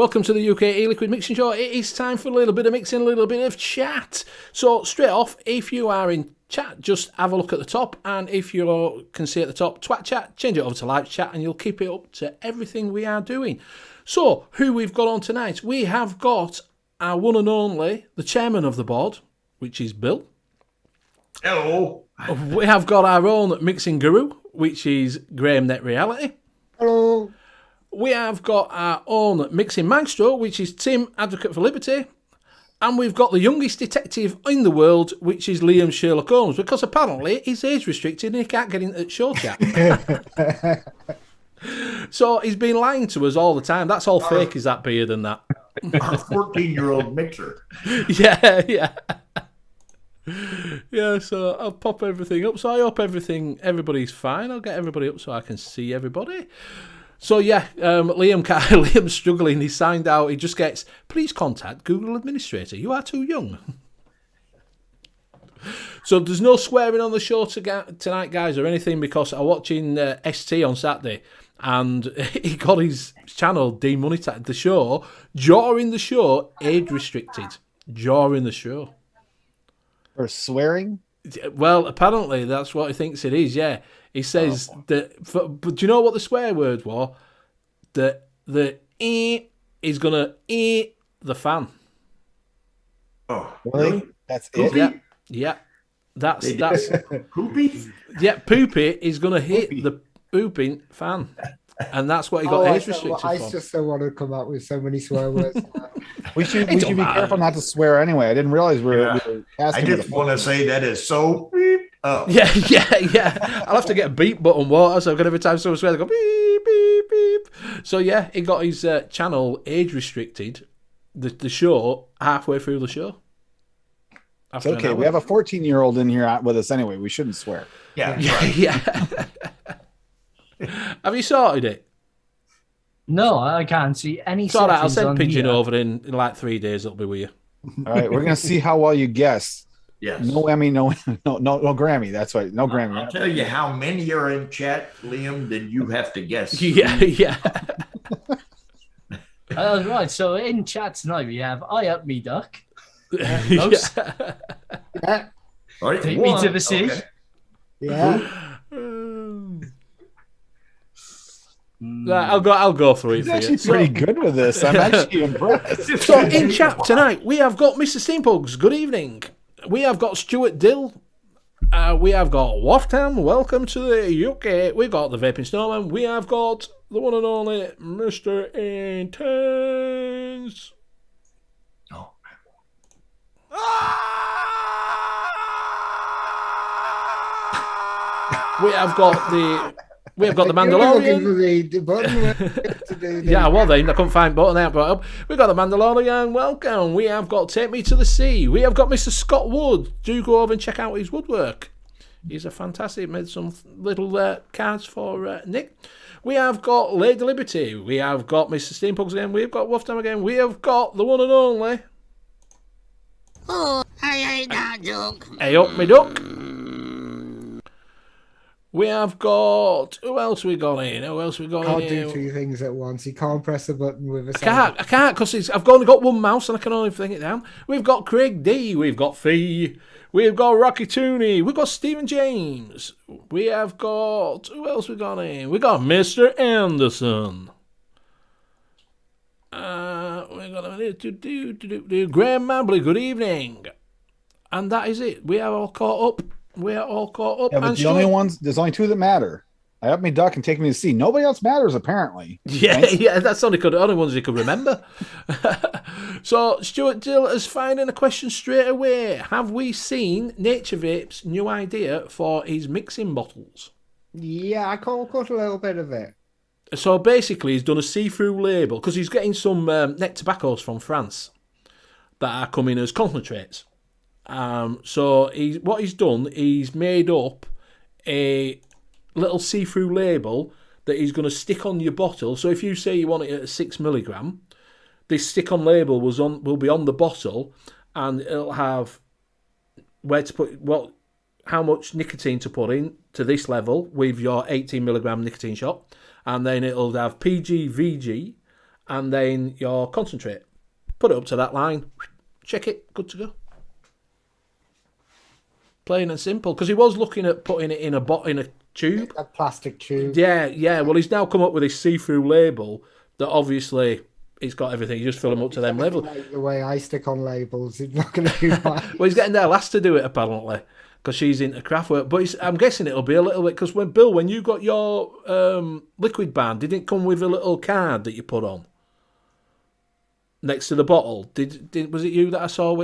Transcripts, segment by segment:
Welcome to the U.K.KE-Liquid Mixing Show. It is time for a little bit of mixing, a little bit of chat. So straight off, if you are in chat, just have a look at the top, and if you can see at the top twat chat, change it over to live chat, and you'll keep it up to everything we are doing. So who we've got on tonight? We have got our one and only, the chairman of the board, which is Bill. Hello. We have got our own mixing guru, which is Graham Net Reality. Hello. We have got our own mixing maestro, which is Tim, Advocate for Liberty. And we've got the youngest detective in the world, which is Liam Sherlock Holmes, because apparently he's age restricted and he can't get into show chat. So he's been lying to us all the time. That's all fake, is that beard and that. Our 14-year-old mixer. Yeah. Yeah, so I'll pop everything up. So I hope everybody's fine. I'll get everybody up so I can see everybody. So yeah, Liam's struggling. He signed out. He just gets, please contact Google Administrator. You are too young. So there's no swearing on the show tonight, guys, or anything, because I'm watching ST on Saturday, and he got his channel demonetized. The show, during the show, age restricted. During the show. For swearing? Well, apparently that's what he thinks it is, yeah. He says that, but do you know what the swear word was? That the is going to the fan. Oh, Really? That's it? Yeah. That's Poopy? yeah, Poopy is going to hit the pooping fan. And that's what he got age restricted I for. just don't want to come up with so many swear words. We should be careful not to swear anyway. I didn't realize we were I asking. just want to say that is so up. Yeah. I'll have to get a beep button water, so every time someone swears, I go beep, beep, beep. So yeah, he got his channel age restricted, the show, halfway through the show. It's okay. We have a 14-year-old in here with us anyway. We shouldn't swear. Yeah. Yeah. Have you sorted it? No, I can't see any. It's all right. I'll send Pigeon here. over in like 3 days. It'll be with you. All right, we're gonna see how well you guess. Yes. No Emmy, no Grammy. That's right. No Grammy. I'll tell you how many are in chat, Liam, then you have to guess. Yeah. Right, so in chat tonight we have I Up Me Duck. Yeah. Yeah. All right, Take me one. to the sea. Okay. Yeah. Right, I'll go through it He's for actually you. pretty good with this. I'm actually impressed. So in chat tonight, we have got Mr. Steampugs. Good evening. We have got Stuart Dill. We have got Waftham. Welcome to the UK. We got the Vaping Snowman. We have got the one and only Mr. Intense. Oh. We have got the Mandalorian. The button to do Yeah, well then, I couldn't find button out, but we got the Mandalorian. Welcome. We have got Take Me to the Sea. We have got Mr. Scott Wood. Do go over and check out his woodwork. He's a fantastic. Made some little cards for Nick. We have got Lady Liberty. We have got Mr. Steampugs again. We have got Wolfdam again. We have got the one and only. Oh, I ain't that joke. Hey up, me duck. We have got. Who else we got in? Can't do two things at once. You can't press a button with a I can't because I've only got one mouse and I can only bring it down. We've got Craig D. We've got Fee. We've got Rocky Tooney. We've got Stephen James. We have got. Who else we got in? We got Mr. Anderson. We got Graham Mambley. Good evening. And that is it. We are all caught up. Yeah, but there's only two that matter. I Up Me Duck and Take Me to Sea. Nobody else matters, apparently. Yeah, that's only ones he could remember. So, Stuart Dill is finding a question straight away. Have we seen Nature Vape's new idea for his mixing bottles? Yeah, I caught a little bit of it. So, basically, he's done a see-through label, because he's getting some neck tobaccos from France that are coming as concentrates. So what he's done, he's made up a little see-through label that he's going to stick on your bottle. So if you say you want it at 6 milligram, this stick-on label will be on the bottle, and it'll have where to put how much nicotine to put in to this level with your 18 milligram nicotine shot, and then it'll have PG, VG, and then your concentrate. Put it up to that line, check it, good to go. Plain and simple. Because he was looking at putting it in a tube. A plastic tube. Yeah. Well, he's now come up with this see-through label that obviously it's got everything. You just fill them up to them level. Like the way I stick on labels, it's not going to be right. Well, he's getting their lass to do it apparently because she's into craft work. But I'm guessing it'll be a little bit because when you got your liquid band, did it come with a little card that you put on next to the bottle? Was it you that I saw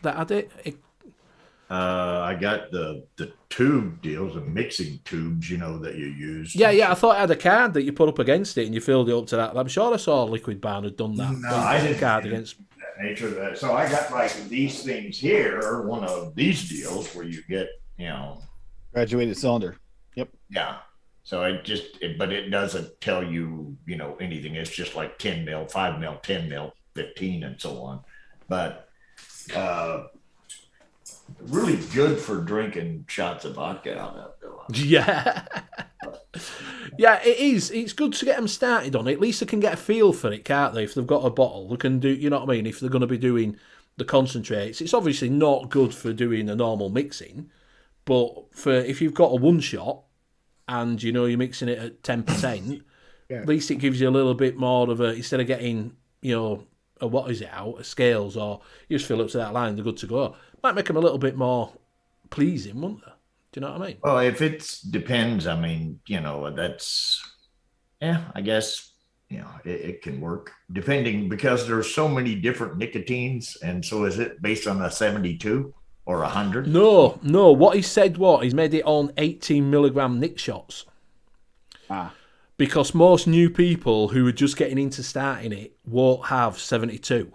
that had it? I got the tube deals, the mixing tubes, that you use. Yeah. I thought it had a card that you put up against it and you filled it up to that. I'm sure I saw Liquid Band had done that. No, I didn't. Card against that nature of that. So I got like these things here. One of these deals where you get, Graduated cylinder. Yep. Yeah. So but it doesn't tell you, anything. It's just like 10 mil, 5 mil, 10 mil, 15, and so on. But really good for drinking shots of vodka out of that. Yeah. Yeah, it is. It's good to get them started on it. At least they can get a feel for it, can't they? If they've got a bottle, they can do, you know what I mean? If they're going to be doing the concentrates, it's obviously not good for doing a normal mixing, but if you've got a one shot and, you're mixing it at 10%, at least it gives you a little bit more of instead of getting, a scales, or you just fill up to that line, they're good to go. Might make them a little bit more pleasing, wouldn't they? Do you know what I mean? Well, if it depends, I mean, that's, I guess, it can work depending because there's so many different nicotines. And so is it based on a 72 or 100? No. What he said he's made it on 18 milligram nic shots. Because most new people who are just getting into starting it won't have 72.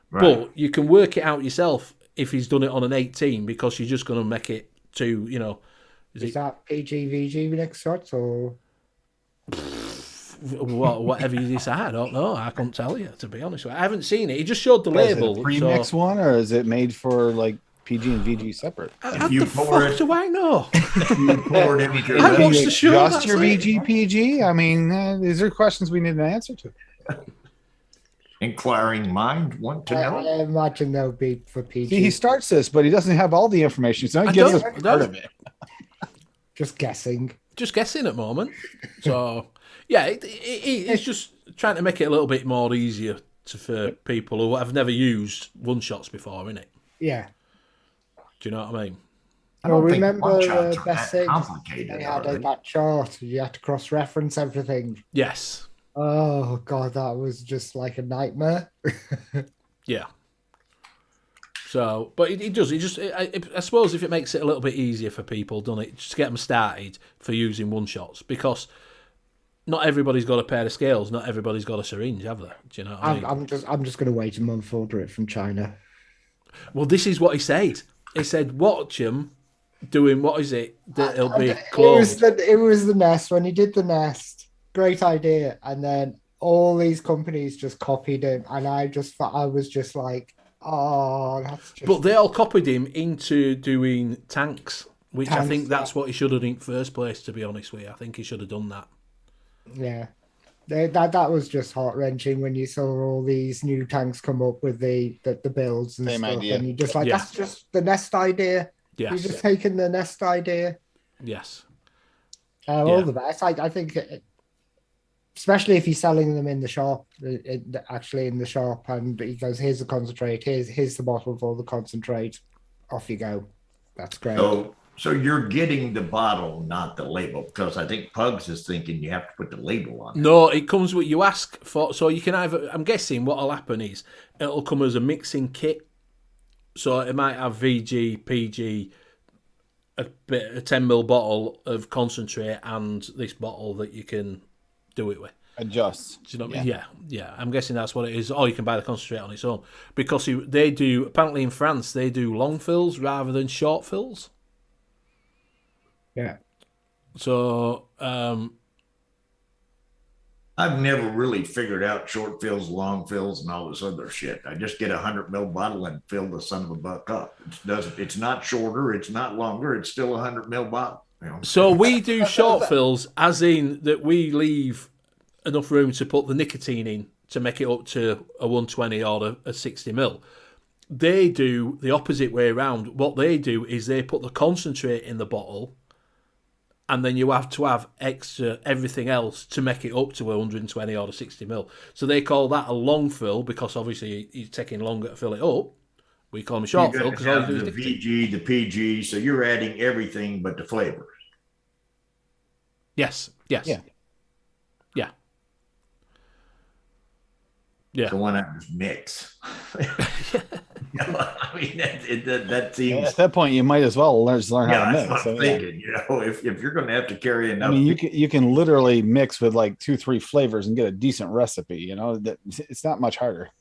Right. But you can work it out yourself if he's done it on an 18 because you're just going to make it to, Is that PGVG next shots or? Whatever you decide, I don't know. I can't tell you, to be honest with you. I haven't seen it. He just showed the label. Is it a premix one, or is it made for like PG and VG separate? How the fuck do I know? I watched the show. Just your VG PG? I mean, these are questions we need an answer to. Inquiring mind want to know. I imagine they'll be for PG. See, he starts this, but he doesn't have all the information, so he gives us part of it. Just guessing at the moment. So, yeah, it's just trying to make it a little bit more easier for people who have never used one shots before, innit? Yeah. Do you know what I mean? I remember the best thing they had in that chart. You had to cross-reference everything. Yes. Oh God, that was just like a nightmare. Yeah. So, but it does. I suppose if it makes it a little bit easier for people, doesn't it? Just to get them started for using one shots, because not everybody's got a pair of scales. Not everybody's got a syringe, have they? Do you know what I mean? I'm just going to wait a month, order it from China. Well, this is what he said. He said, watch him doing, what is it? That it'll be closed. It was the Nest. When he did the Nest, great idea. And then all these companies just copied him. And I was just like, oh, that's just... But they all copied him into doing tanks, which I think that's what he should have done in first place, to be honest with you. I think he should have done that. Yeah. That was just heart-wrenching when you saw all these new tanks come up with the builds and stuff. Idea. And you're just like, that's just the Nest idea. Yes. You're just taking the Nest idea. Yes. All the best. I think, especially if he's selling them in the shop, actually in the shop, and he goes, here's the concentrate, here's the bottle for the concentrate. Off you go. That's great. So you're getting the bottle, not the label, because I think Pugs is thinking you have to put the label on it. No, it comes with, you ask for, so you can either, I'm guessing what'll happen is it'll come as a mixing kit. So it might have VG, PG, a 10ml bottle of concentrate, and this bottle that you can do it with. Adjust. Do you know what I mean? Yeah. I'm guessing that's what it is. Or you can buy the concentrate on its own. Because they do, apparently in France, they do long fills rather than short fills. Yeah. So, I've never really figured out short fills, long fills, and all this other shit. I just get 100ml bottle and fill the son of a buck up. It's not shorter, it's not longer, it's still 100ml bottle. So we do short fills, as in that we leave enough room to put the nicotine in to make it up to a 120 or a 60 mil. They do the opposite way around. What they do is they put the concentrate in the bottle, and then you have to have extra everything else to make it up to a 120 or a 60 mil. So they call that a long fill because obviously you're taking longer to fill it up. We call them a short fill because all you do is the VG, the PG. So you're adding everything but the flavors. Yes. Yeah. The one that was mix. I mean, that seems. At that point, you might as well learn how to mix. That's what I'm thinking. You know, if you're going to have to carry enough. I mean, you can literally mix with like 2-3 flavors and get a decent recipe. You know, it's not much harder.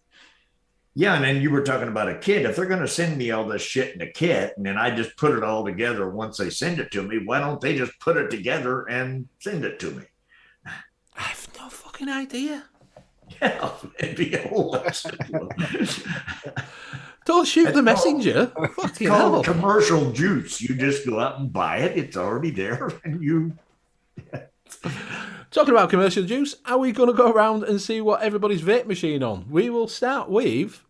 Yeah, and then you were talking about a kit. If they're going to send me all this shit in a kit, and then I just put it all together once they send it to me, why don't they just put it together and send it to me? I have no fucking idea. Yeah, it'd be a whole lot simpler. Don't shoot the messenger. Fucking hell. Commercial juice. You just go out and buy it. It's already there, and you. Talking about commercial juice, are we going to go around and see what everybody's vape machine on? We will start with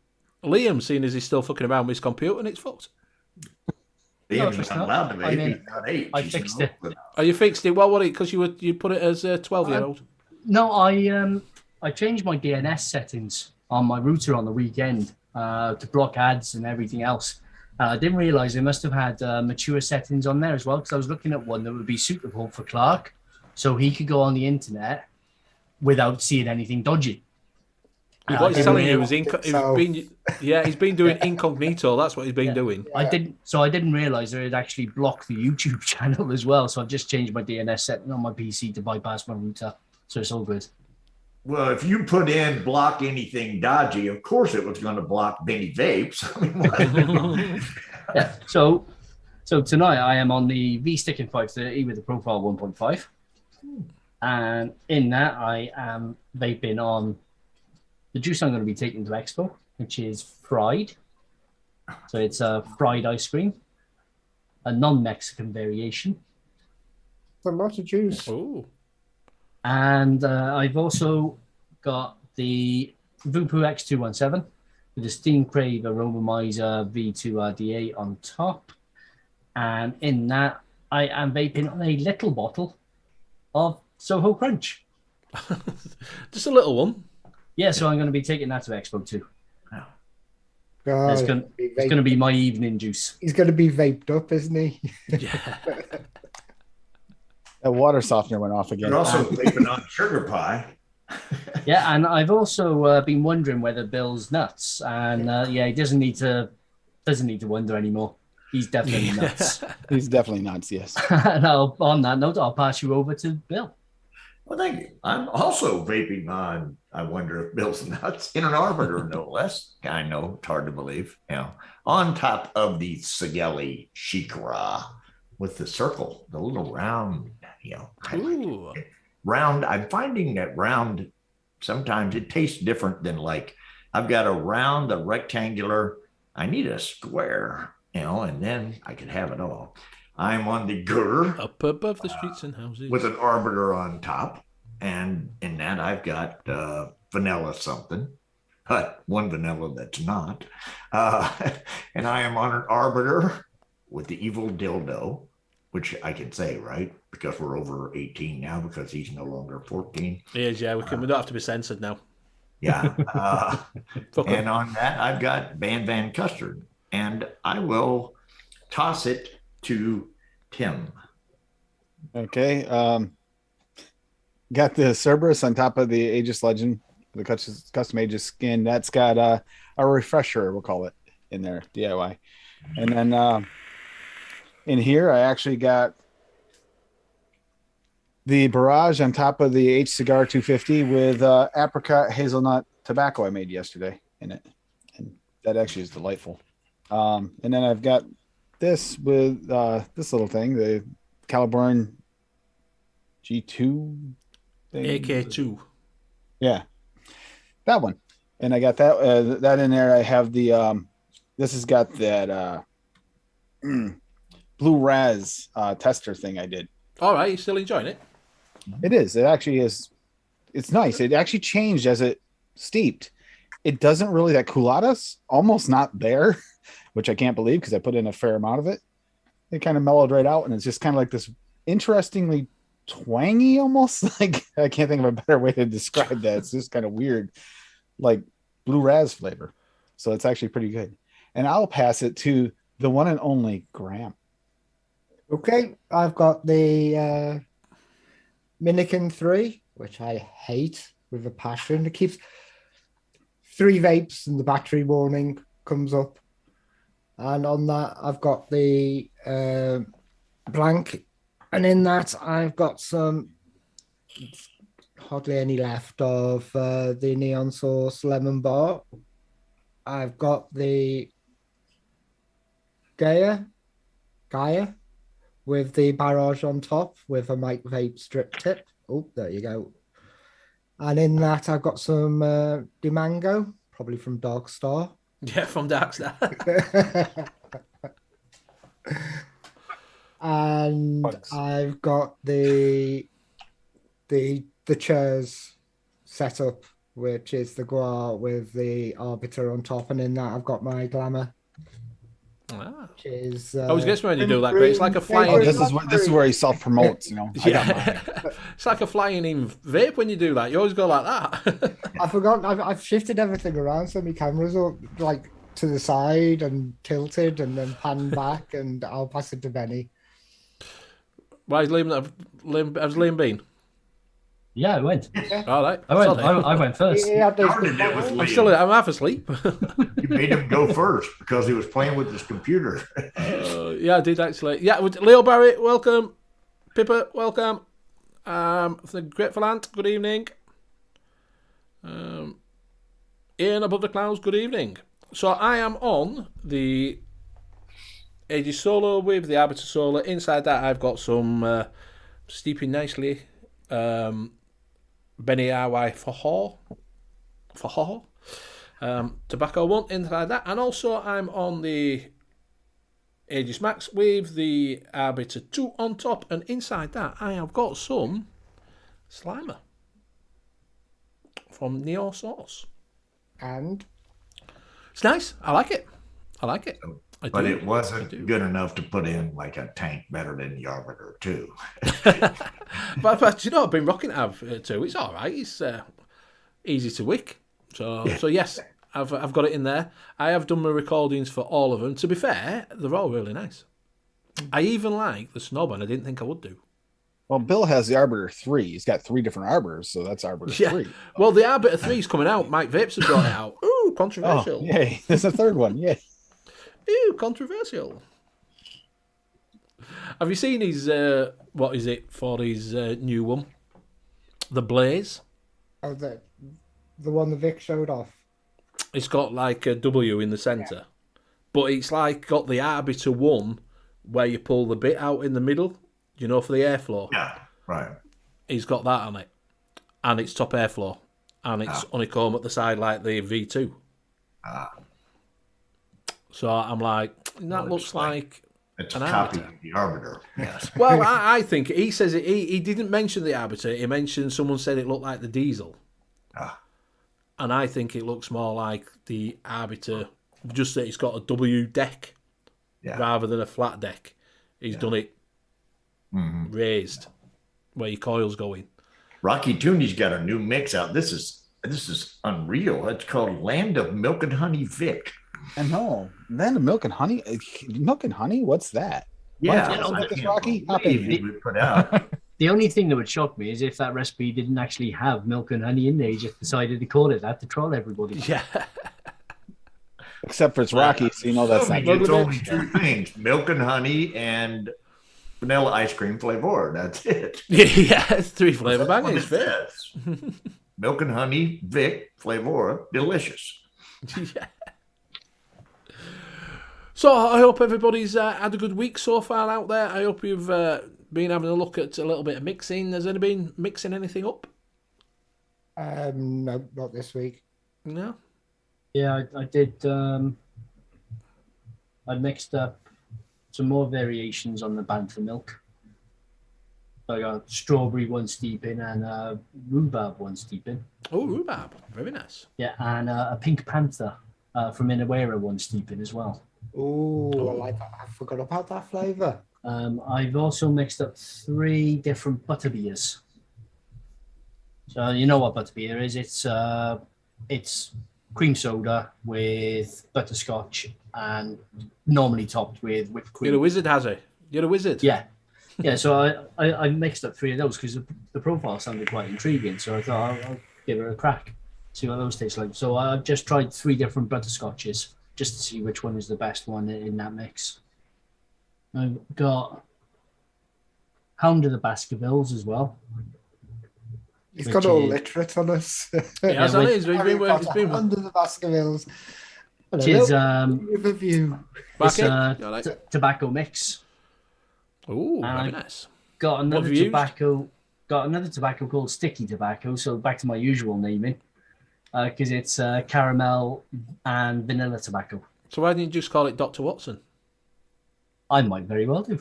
Liam, seeing as he's still fucking around with his computer and it's fucked. Liam's not allowed to vape. He's not 8. I fixed it. Oh, you fixed it? Well, what? Because you put it as a 12-year-old. No, I changed my DNS settings on my router on the weekend to block ads and everything else. I didn't realise they must have had mature settings on there as well, because I was looking at one that would be suitable for Clark, so he could go on the internet without seeing anything dodgy. What he's telling you is he's been doing incognito. That's what he's been doing. I didn't realise that it actually blocked the YouTube channel as well. So I've just changed my DNS setting on my PC to bypass my router. So it's all good. Well, if you put in block anything dodgy, of course it was going to block Benny Vapes. I mean, yeah. So tonight I am on the V-Stick in 530 with the profile 1.5. And in that I am vaping on the juice I'm going to be taking to Expo, which is fried. So it's a fried ice cream, a non-Mexican variation. A lot of juice. Oh. And I've also got the Vupu X217 with the Steam Crave Aromomizer V2 RDA on top. And in that, I am vaping on a little bottle of Soho Crunch. Just a little one. Yeah, so I'm going to be taking that to Expo too. God, it's going to be my evening juice. He's going to be vaped up, isn't he? Yeah. That water softener went off again. You're also vaping on sugar pie. Yeah, and I've also been wondering whether Bill's nuts, and he doesn't need to wonder anymore. He's definitely nuts. He's definitely nuts. Yes. And on that note, I'll pass you over to Bill. Well, thank you. I'm also vaping on, I wonder if Bill's nuts, in an arbiter, no less. I know, it's hard to believe. You know, on top of the Sigelli Shikra with the circle, the little round, round. I'm finding that round, sometimes it tastes different than like, I've got a round, a rectangular, I need a square, and then I can have it all. I'm on the girder. Up above the streets and houses. With an arbiter on top. And in that, I've got vanilla something. But one vanilla that's not. And I am on an arbiter with the evil dildo, which I can say, right? Because we're over 18 now, because he's no longer 14. He is, yeah. We don't have to be censored now. Yeah. And on that, I've got Van Van Custard. And I will toss it to Tim. Okay. Got the Cerberus on top of the Aegis Legend, the custom Aegis skin. That's got a refresher, we'll call it, in there, DIY. And then in here, I actually got the Barrage on top of the H Cigar 250 with apricot hazelnut tobacco I made yesterday in it. And that actually is delightful. And then I've got this with this little thing, the Caliburn G2 thing. AK2. Yeah, that one. And I got that in there. I have the this has got that Blue Raz tester thing I did. All right, you still enjoying it? It is. It actually is. It's nice. It actually changed as it steeped, it doesn't really, that culotta's almost not there, which I can't believe because I put in a fair amount of it. It kind of mellowed right out, and it's just kind of like this interestingly twangy, almost like, I can't think of a better way to describe that. It's just kind of weird, like blue raz flavor. So it's actually pretty good. And I'll pass it to the one and only Graham. Okay, I've got the Minikin 3, which I hate with a passion. It keeps 3 vapes and the battery warning comes up. And on that, I've got the blank. And in that, I've got some, hardly any left of the Neon Sauce Lemon Bar. I've got the Gaia with the Barrage on top with a Mike Vape strip tip. Oh, there you go. And in that, I've got some Dimango, probably from Dark Star. Yeah, from Darkstar. And Bugs. I've got the chairs set up, which is the Guar with the Arbiter on top, and in that I've got my Glamour, Ah. which is. I was guessing when you do that, but it's like a flying. Oh, this is where he self promotes. You know, I got mine. It's like a flying in vape when you do that. You always go like that. I forgot. I've shifted everything around, so my cameras are like to the side and tilted, and then panned back, and I'll pass it to Benny. Why is Liam? Has Liam been? Yeah, I went. All right. I went first. Started it with I'm still. Liam. I'm half asleep. You made him go first because he was playing with his computer. Yeah, I did actually. Yeah, with Leo Barrett, welcome. Pippa, welcome. The Grateful Ant, good evening. Ian above the clouds, good evening. So I am on the Aegis Solo with the Arbiter Solar. Inside that, I've got some steeping nicely. Benny RY for tobacco one inside that, and also I'm on the Aegis Max with the Arbiter 2 on top, and inside that I have got some Slimer from Neo Sauce. And It's nice. I like it. I But do. it wasn't good enough to put in like a tank better than the Arbiter 2. but you know, I've been rocking Av too. It's all right. It's easy to wick. So yes, I've got it in there. I have done my recordings for all of them. To be fair, they're all really nice. I even like the Snob, and I didn't think I would do. Well, Bill has the Arbiter 3. He's got 3 different Arbiters, so that's Arbiter 3. Well, the Arbiter 3 is coming out. Mike Vapes has brought it out. Ooh, controversial. Oh, yay. There's a third one. Yeah. Ooh, controversial. Have you seen his, what is it for his new one? The Blaze. oh, the one the Vic showed off. It's got like a W in the centre. But it's like got the Arbiter 1 where you pull the bit out in the middle, you know, for the airflow. Yeah, right. He's got that on it. And it's top airflow. And it's honeycomb at the side like the V2. So I'm like, that looks like It's an a copy Arbiter. of the Arbiter. Yes. Well, I think he says it. He didn't mention the Arbiter. He mentioned someone said it looked like the Diesel, and I think it looks more like the Arbiter. Just that it's got a W deck rather than a flat deck. He's done it raised where your coil's going. Rocky Tooney's got a new mix out. This is unreal. It's called Land of Milk and Honey Vic. And no, then milk and honey. Milk and honey. What's that? Yeah, Why don't you I get this, can't Rocky? Hop believe in. he would put out. The only thing that would shock me is if that recipe didn't actually have milk and honey in there. He just decided to call it that to troll everybody. Yeah. Except for it's Rocky, so you know that's not It's good. only 2 things: milk and honey and vanilla ice cream flavor. That's it. Yeah, it's 3 flavour That's what bangers. it Fair. says. Milk and honey Vic flavor, delicious. Yeah. So I hope everybody's had a good week so far out there. I hope you've been having a look at a little bit of mixing. Has anybody been mixing anything up? No, not this week. No. Yeah, I did. I mixed up some more variations on the Bantha milk. I got strawberry one steeping and rhubarb one steeping. Oh, rhubarb. Very nice. Yeah, and a pink panther from Inawera one steeping as well. Oh, I like that. I forgot about that flavour. I've also mixed up 3 different butterbeers. So you know what butterbeer is? It's cream soda with butterscotch and normally topped with whipped cream. You're a wizard, Hazzy. You're a wizard. Yeah. Yeah, so I mixed up 3 of those because the profile sounded quite intriguing. So I thought I'll give it a crack, see what those taste like. So I've just tried 3 different butterscotches just to see which one is the best one in that mix. I've got Hound of the Baskervilles as well. He's Which got all is- literate on us. Yeah, with- he's been Under the Baskervilles. Which is Review. it's Back in. You like it? tobacco mix. Oh, very And nice. Got another have you tobacco. Got another tobacco called Sticky Tobacco. So back to my usual naming, because it's caramel and vanilla tobacco. So why didn't you just call it Dr. Watson? I might very well do.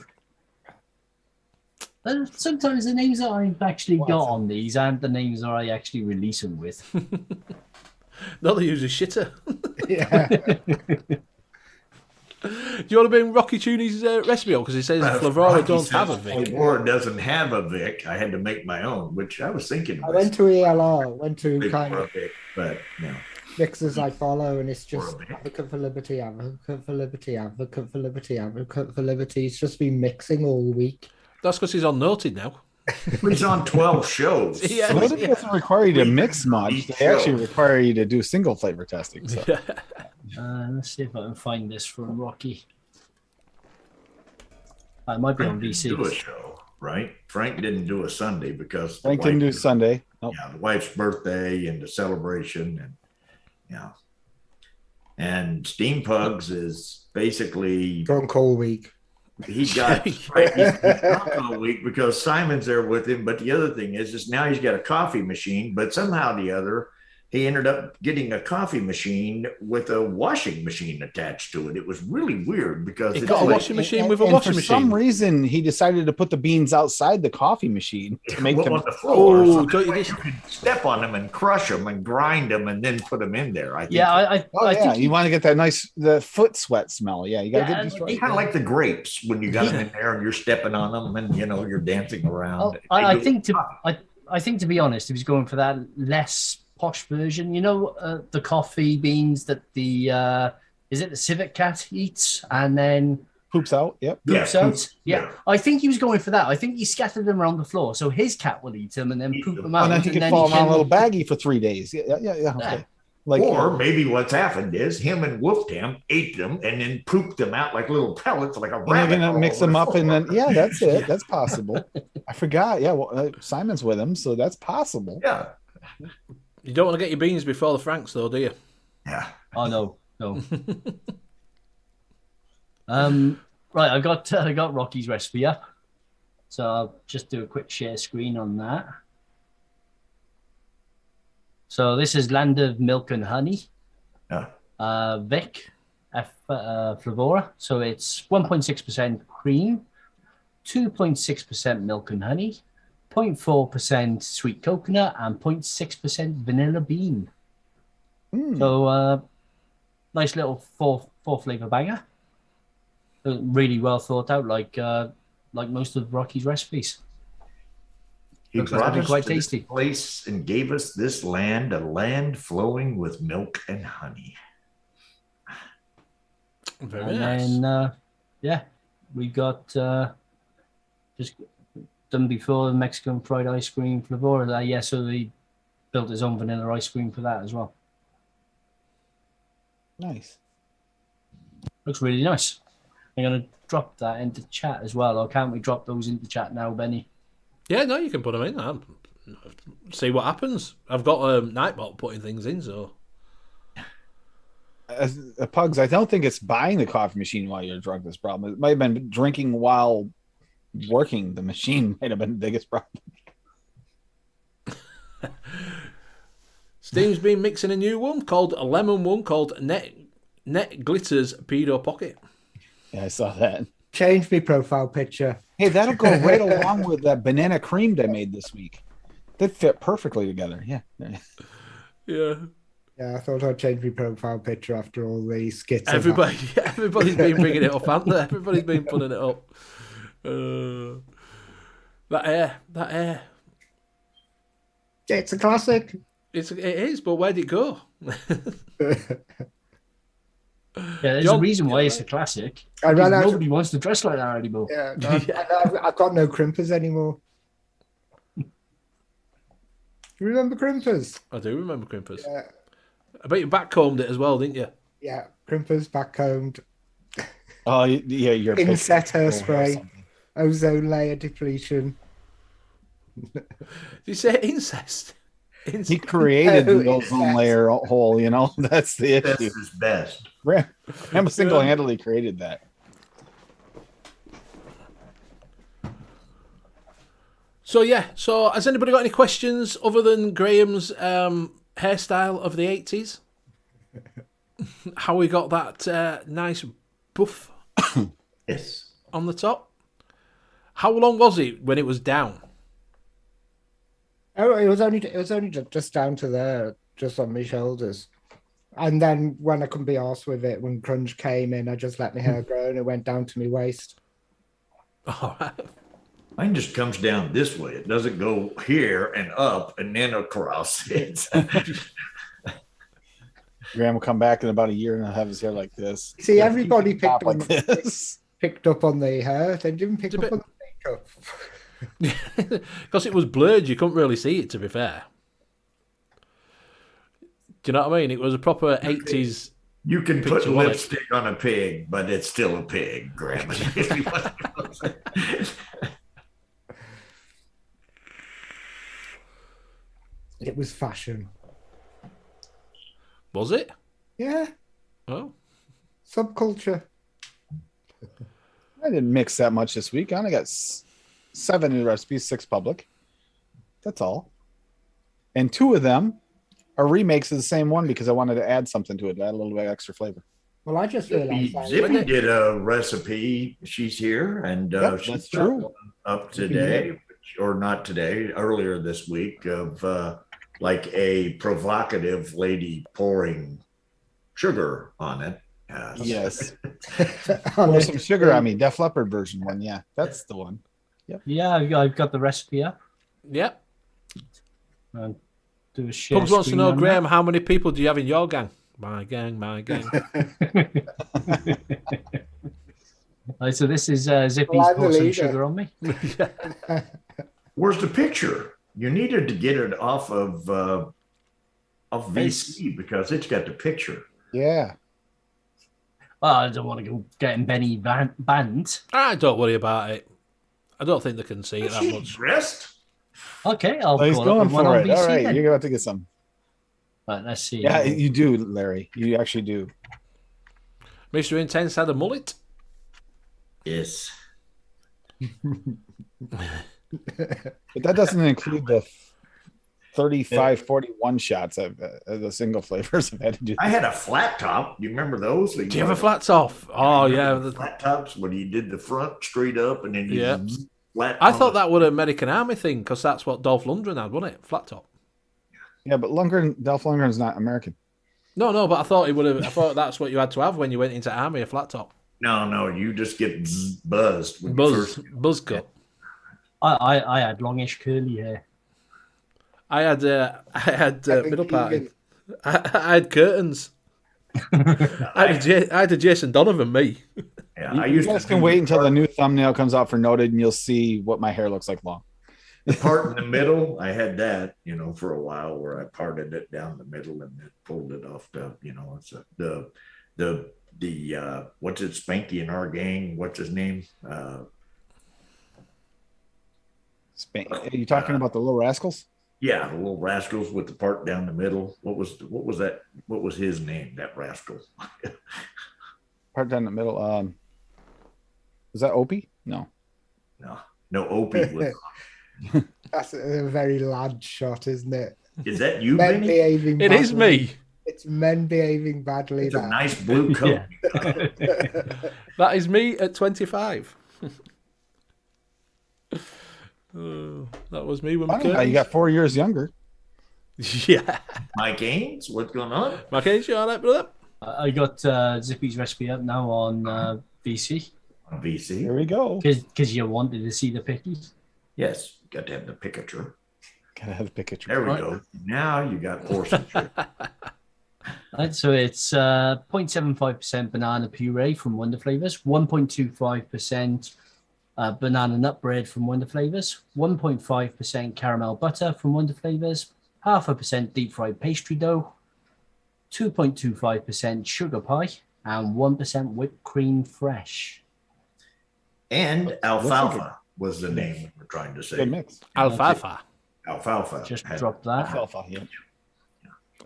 Sometimes the names that I've actually got on these aren't the names that I actually release them with. No, they use a shitter. Yeah. Do you want to bring Rocky Tooney's recipe on? Because he says Flavora don't have a Vic. Flavora doesn't have a Vic. I had to make my own, which I was thinking. I went to ELR, went to kind for a of Vic, but no. mixes I follow, and it's just Or a bit. advocate for liberty, advocate for liberty, advocate for liberty, advocate for liberty. It's just been mixing all week. That's because he's on Noted now. He's on 12 shows. Yeah. Noted doesn't require you to mix much. Each They actually show. require you to do single flavor testing. So. Let's see if I can find this from Rocky. I might be on Frank didn't do a VC. show, right? Frank didn't do a Sunday because the Frank didn't do wife- Sunday. Nope. Yeah, the wife's birthday and the celebration, and yeah. And Steam Pugs is basically Drunk all week. he got right, he's drunk all week because Simon's there with him. But the other thing is now he's got a coffee machine, but somehow or the other he ended up getting a coffee machine with a washing machine attached to it. It was really weird because He it's got a like- washing machine with a And washing for machine. some reason, he decided to put the beans outside the coffee machine to make well, them. on the floor. Oh, so don't that you way just- you could step on them and crush them and grind them and then put them in there. I think Yeah, I Oh yeah, think you want to get that nice the foot sweat smell. Yeah, you got to Yeah, get these and right. kind of like the grapes when you got them in there and you're stepping on them and you're dancing around. I They think do- I think to be honest, he was going for that less posh version. You know, the coffee beans that the is it the Civet cat eats and then Poops out. Yep. poops Yeah, out. Yeah, I think he was going for that. I think he scattered them around the floor, so his cat will eat them and then Eat poop them. them out. And then he could fall around a little baggy for 3 days. Yeah. Okay. Like or maybe what's happened is him and Wolftam ate them and then pooped them out like little pellets, like a and they're rabbit. gonna all mix over them the up, and floor. then yeah, that's it. That's possible. I forgot. Yeah, well, Simon's with him, so that's possible. Yeah, You don't want to get your beans before the Franks, though, do you? yeah. Oh no. Right, I got Rocky's recipe up, so I'll just do a quick share screen on that. So this is Land of Milk and Honey, Yeah. Vic, Flavora. So it's 1.6% cream, 2.6% milk and honey, 0.4% sweet coconut, and 0.6% vanilla bean. So nice little four flavor banger. Really well thought out, like most of Rocky's recipes. He Looks like brought it'd be us quite to this tasty. place and gave us this land, a land flowing with milk and honey. Very And nice. then yeah, we got just done before the Mexican fried ice cream Flavora. Yeah, so he built his own vanilla ice cream for that as well. Nice. Looks really nice. I'm gonna drop that into chat as well, or can't we drop those into chat now, Benny? Yeah, no, you can put them in. See what happens. I've got Nightbot putting things in, so. Pugs, I don't think it's buying the coffee machine while you're drunk. This problem. It might have been drinking while working the machine. Might have been the biggest problem. Steam's been mixing a new one called a Net Glitters Pedo Pocket. Yeah, I saw that. Change my profile picture. Hey, that'll go right along with that banana cream I made this week. They fit perfectly together. Yeah. Yeah. Yeah, I thought I'd change my profile picture after all these skits. Everybody's been bringing it up, haven't they? Everybody's been putting it up. That air. It's a classic. It is, but where'd it go? Yeah, there's a reason why it's a classic. I ran out. Nobody wants to dress like that anymore. Yeah, I've got no crimpers anymore. You remember crimpers? I do remember crimpers. Yeah, I bet you backcombed it as well, didn't you? yeah, crimpers, backcombed, Oh, yeah, your inset hairspray, ozone layer depletion. Did you say incest? He created Oh, the ozone layer hole, you know. That's the That's issue. his best. Graham single-handedly created that. So has anybody got any questions other than Graham's hairstyle of the 80s? How we got that nice buff Yes. on the top? How long was it when it was down? Oh, it was only just down to there, just on my shoulders. And then when I couldn't be arsed with it, when grunge came in, I just let my hair grow and it went down to my waist. All right. Mine just comes down this way. It doesn't go here and up and then across. Graham will come back in about a year and he'll have his hair like this. See, everybody Top like this. picked up on the hair. They didn't pick up on the makeup. Because it was blurred, you couldn't really see it, to be fair. Do you know what I mean? It was a proper 80s. You can put Picture on it. lipstick on a pig, but it's still a pig, Graham. It was fashion. Was it? Yeah, Oh. subculture. I didn't mix that much this week. I only got 7 new recipes, 6 public. That's all. And 2 of them are remakes of the same one because I wanted to add something to it, add a little bit of extra flavor. Well, I just realized that. Zippy did a recipe. She's here, and Yep, she's that's got true. one up today, or not today, earlier this week, of like a provocative lady pouring sugar on it. Yes. On Pour it. some sugar on me. Def Leppard version one. Yeah, that's the one. Yeah, I've got the recipe up. Yep. I'll do a share Pugs wants to screen know, on Graham, how many people do you have in your gang? My gang. that. Right, so this is Zippy's Well, I'm the pour some leader. sugar on me. Where's the picture? You needed to get it off of VC because it's got the picture. Yeah. Well, I don't want to go getting Benny banned. Don't worry about it. I don't think they can see it that She's much. dressed. Okay, I'll Oh, he's call going up one for on it. VC All right, then. you're about to get some. Right, let's see. Yeah, you do, Larry. You actually do. Mr. Intense had a mullet. Yes. But that doesn't include the 35, 41 shots of the single flavors I've had to do. I had a flat top. You remember those? Do you have a flat top? Oh, yeah. Flat tops when you did the front straight up and then you Yeah. flat. I on thought the- that was an American Army thing because that's what Dolph Lundgren had, wasn't it? Flat top. Yeah, but Dolph Lundgren's not American. No, but I thought it would have. I thought that's what you had to have when you went into Army, a flat top. No, you just get buzzed. When you Buzz cut. I had longish curly hair. I had middle party. Keegan. I had curtains. I had a Jason Donovan, me. Yeah, You I used guys to can do wait the until the new thumbnail comes out for Noted, and you'll see what my hair looks like long. part in the middle. I had that, for a while where I parted it down the middle and then pulled it off it's the what's it, Spanky in our gang? What's his name? Are you talking about the Little Rascals? Yeah, the little rascals with the part down the middle. What was that? What was his name? That rascal. Part down the middle. Was that Opie? No. No, Opie was. That's a very lad shot, isn't it? Is that you, Men Benny? behaving It is badly. me. It's men behaving badly. It's a That nice blue coat. That is me at 25. Oh, that was me when we Funny how you got 4 years younger. Yeah. Mike Ains, what's going on? Marquez, you all right, brother? I got Zippy's recipe up now on VC On VC. Here we go. because you wanted to see the pickies. Yes, got to have the picture. Gotta have a picture. There we Right. go. Now you got portraiture. Right, so it's 0.75% banana puree from Wonder Flavors, 1.25% banana nut bread from Wonder Flavors, 1.5% caramel butter from Wonder Flavors, 0.5% deep fried pastry dough, 2.25% sugar pie, and 1% whipped cream fresh. And alfalfa was the name we were trying to say. Good mix. Alfalfa. Alfalfa. Just had- drop that. Alfalfa, yeah.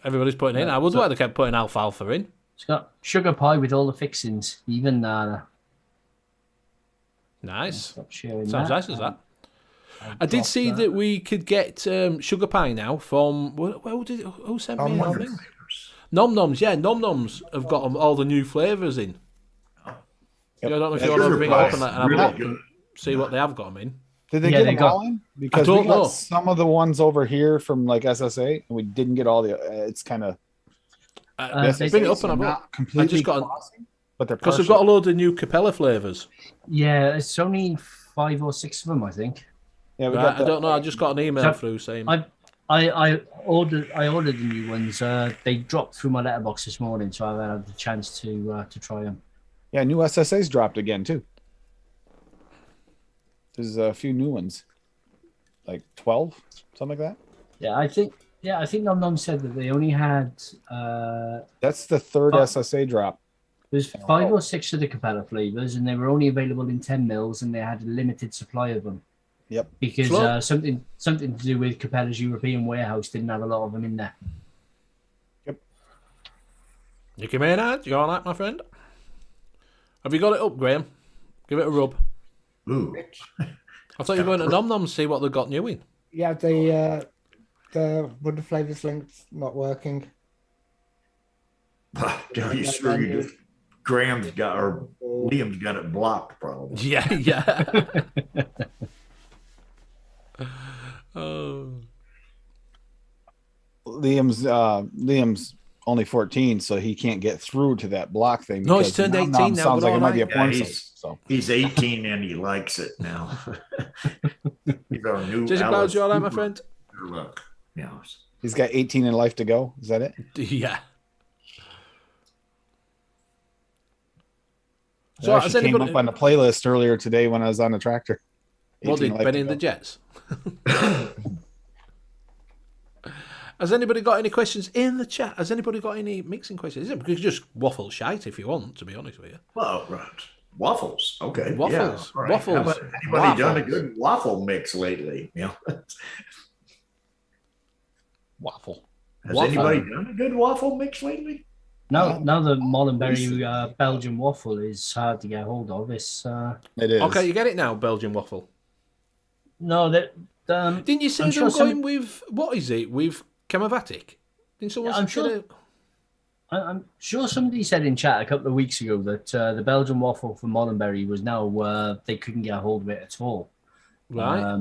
Everybody's putting in. I would like to keep putting alfalfa in. It's got sugar pie with all the fixings, even Nice. stop sharing Sounds that. nice as that. I did see that we could get sugar pie now from who sent me Wonder a thing? Flavors. Nom Noms, yeah, Nom Noms have got all the new flavours in. Yep. Yeah, I don't know if That you want to sugar bring it pie up and is have a really look good. and see what they have got them in. Did they Yeah, get they them got- all in? Because don't we got know. some of the ones over here from like SSA, and we didn't get all the. It's kind of They bring it do up and have a look. not completely got glossy, but they're Because they've partial. got a load of new Capella flavours. Yeah, it's only 5 or 6 of them, I think. Yeah, we Right, got I that. don't know. I just got an email So- through saying. I ordered the new ones. They dropped through my letterbox this morning, so I've had the chance to try them. Yeah, new SSA's dropped again too. There's a few new ones, like 12, something like that. Yeah, I think Nom Nom said that they only had That's the third Oh. SSA drop. there's 5 or 6 of the Capella flavors, and they were only available in 10 mils, and they had a limited supply of them. Yep. Because Flo- something to do with Capella's European warehouse didn't have a lot of them in there. Nicky Maynard, you all right, my friend? Have you got it up, Graham? Give it a rub. Ooh. I thought you were going to Nom Noms to see what they got new in. yeah, the Wonder Flavors link's not working. Are you sure you do? Graham's got, or Liam's got it blocked, probably. Yeah, yeah. Oh. Liam's only 14, so he can't get through to that block thing. No, he's because turned Nom 18 Nom now, Sounds we're like it all might be a right. porn Yeah, site. So He's 18 and he likes it now. He's our new Jason Clouds, Alice you all right, my Cooper. friend? Look, yeah. he's got 18 in life to go. Is that it? Yeah. So So I has actually came anybody... up on the playlist earlier today when I was on the tractor. What 18 did life Benny to and the go. Jets? Has anybody got any questions in the chat? Has anybody got any mixing questions? You can just waffle shite if you want, to be honest with you. Well, right. Waffles. Okay. Waffles. Yeah. All right. Waffles. How about anybody done a Waffles. good waffle mix lately? You know, Waffle. has Waffle. anybody done a good waffle mix lately? Now the Molenberry Belgian waffle is hard to get hold of. It's It is. Okay, you get it now, Belgian waffle. no that Didn't you say I'm they sure were some- going with, what is it, with Chemovatic? Didn't someone Yeah, I'm say sure- that- I'm sure somebody said in chat a couple of weeks ago that the Belgian waffle from Molenberry was now they couldn't get a hold of it at all. Right.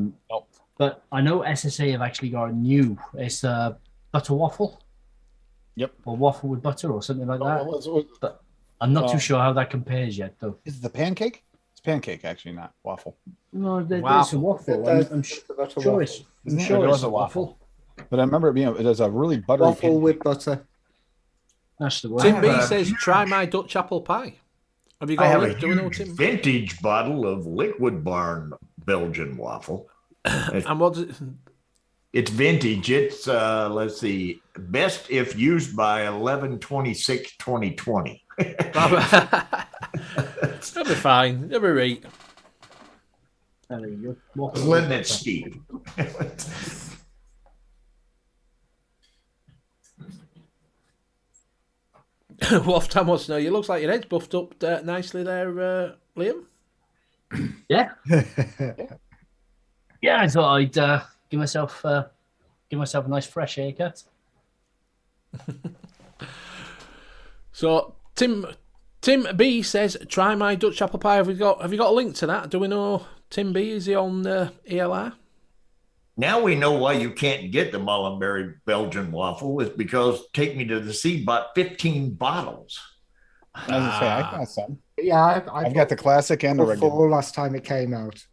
But I know SSA have actually got a new. It's butter waffle. Yep. Or waffle with butter or something like that. Is But I'm not Oh. too sure how that compares yet, though. it the pancake? It's pancake, actually, not waffle. No, there's Waffle. a waffle. There's I'm the butter sure waffle. it's. I'm Isn't it? sure Or it's was a it waffle. But I remember it being it was a really buttery Waffle pancake. with butter. That's the one. Tim have B a- says, try my Dutch apple pie. Have you I got have a a link? Do we know huge Tim? vintage bottle of Liquid Barn Belgian waffle. And what's it? It's vintage. It's let's see, best if used by 11/26/2020. That'll be fine. That'll be right. There you go. Waffle Just with letting it butter. steep. Wolf Tam wants to know, you looks like your head's buffed up nicely there, Liam. Yeah. Yeah, I thought I'd give myself a nice fresh haircut. So Tim B says, "Try my Dutch apple pie." Have you got a link to that? Do we know Tim B? Is he on ELR? Now we know why you can't get the Mullenberry Belgian waffle is because Take Me to the Sea bought 15 bottles. I was gonna say I got some. Yeah, I've got the classic and the regular. before last time it came out.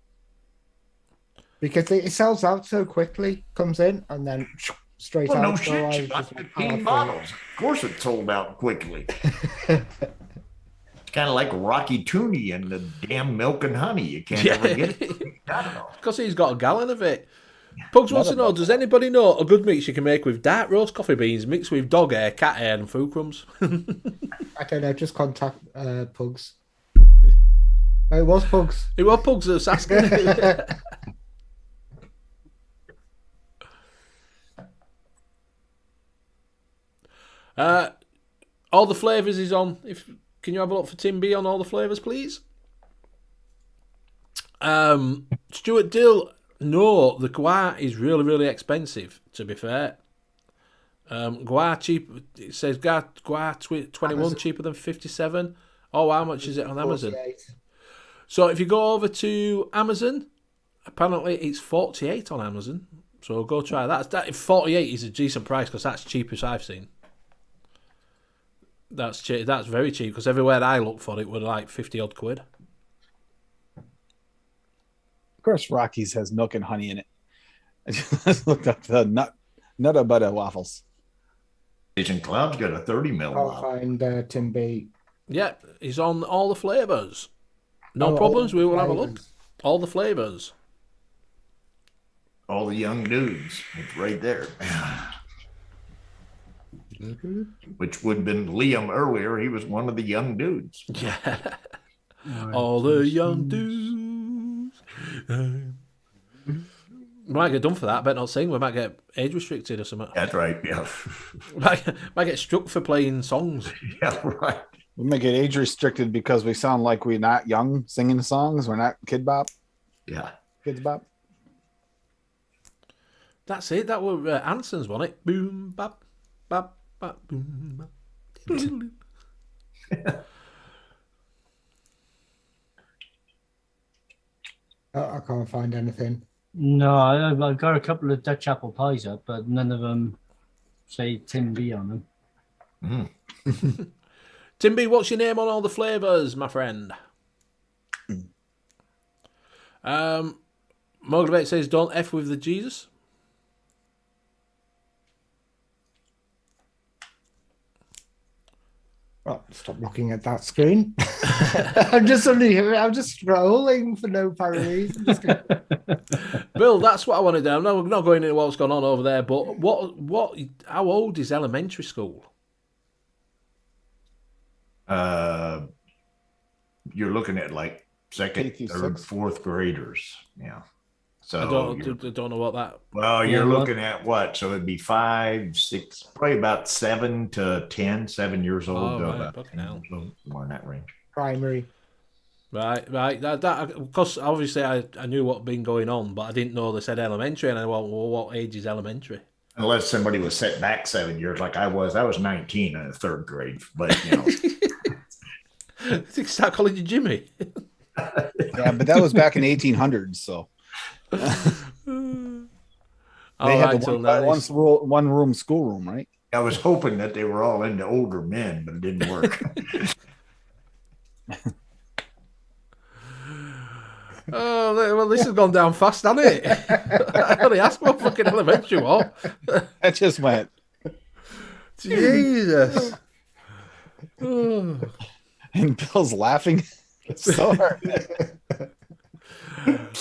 Because it sells out so quickly, comes in and then straight Well, out. no So I shit, was she bought just like, 15 oh, bottles. Of course it sold out quickly. It's kind of like Rocky Tooney and the damn milk and honey. You can't ever get it. I don't know. Because he's got a gallon of it. Pugs wants to know, does anybody know a good mix you can make with dark roast coffee beans mixed with dog hair, cat hair and food crumbs? I don't know, just contact Pugs. Oh, it was Pugs. It was Pugs that was asking. All the flavours is on. Can you have a look for Tim B on all the flavours, please? Stuart Dill, no, the guar is really, really expensive, to be fair. Guar cheap, it says guar 21 Amazon. cheaper than 57. Oh, how much is it on Amazon? 48. So if you go over to Amazon, apparently it's 48 on Amazon. So go try that. 48 is a decent price because that's cheapest I've seen. That's cheap. That's very cheap because everywhere I looked for it were like 50 odd quid. Of course, Rockies has milk and honey in it. I just looked up the Nutter Butter waffles. Asian Cloud's got a 30 mil I'll waffle. find Tim B. Yeah, he's on all the flavours. No Oh, problems. all We the will have a look. flavours. All the flavours. All the young dudes. It's right there. Which would have been Liam earlier. He was one of the young dudes. Yeah. All the young dudes. We might get done for that. I better not sing. We might get age restricted or something. That's right. Yeah. Might get struck for playing songs. Yeah, right. We make it age restricted because we sound like we're not young singing the songs. We're not Kid Bop. Yeah. Kids Bop. That's it. That were Anson's, wasn't it? Boom, bap, bap, bap, boom, bap. I can't find anything. No, I've got a couple of Dutch apple pies up, but none of them say Tim B on them. Tim B, what's your name on all the flavours, my friend? Mogulbait says, don't F with the Jesus. Oh, stop looking at that screen. I'm just scrolling for no apparent reason. Bill, that's what I want to do. I'm not going into what's gone on over there, but how old is elementary school? You're looking at like second, K through third, six. fourth graders. Yeah. So I don't know what that. well, you're Yeah, looking at what? So it'd be 5, 6, probably about 7 to 10, 7 years old. Oh, to right, about fucking 10 hell. years old, more in that range. Primary. Right. That because obviously I knew what had been going on, but I didn't know they said elementary, and I went, well, what age is elementary? Unless somebody was set back 7 years, like I was. I was 19 in the third grade, but you know. Start calling you Jimmy. Yeah, but that was back in 1800s. So All they had right, the till one, now. one room schoolroom, right? I was hoping that they were all into older men, but it didn't work. Oh, well, this has gone down fast, hasn't it? I only asked what fucking elementary what. That just went. Jesus. Oh. And Bill's laughing so hard.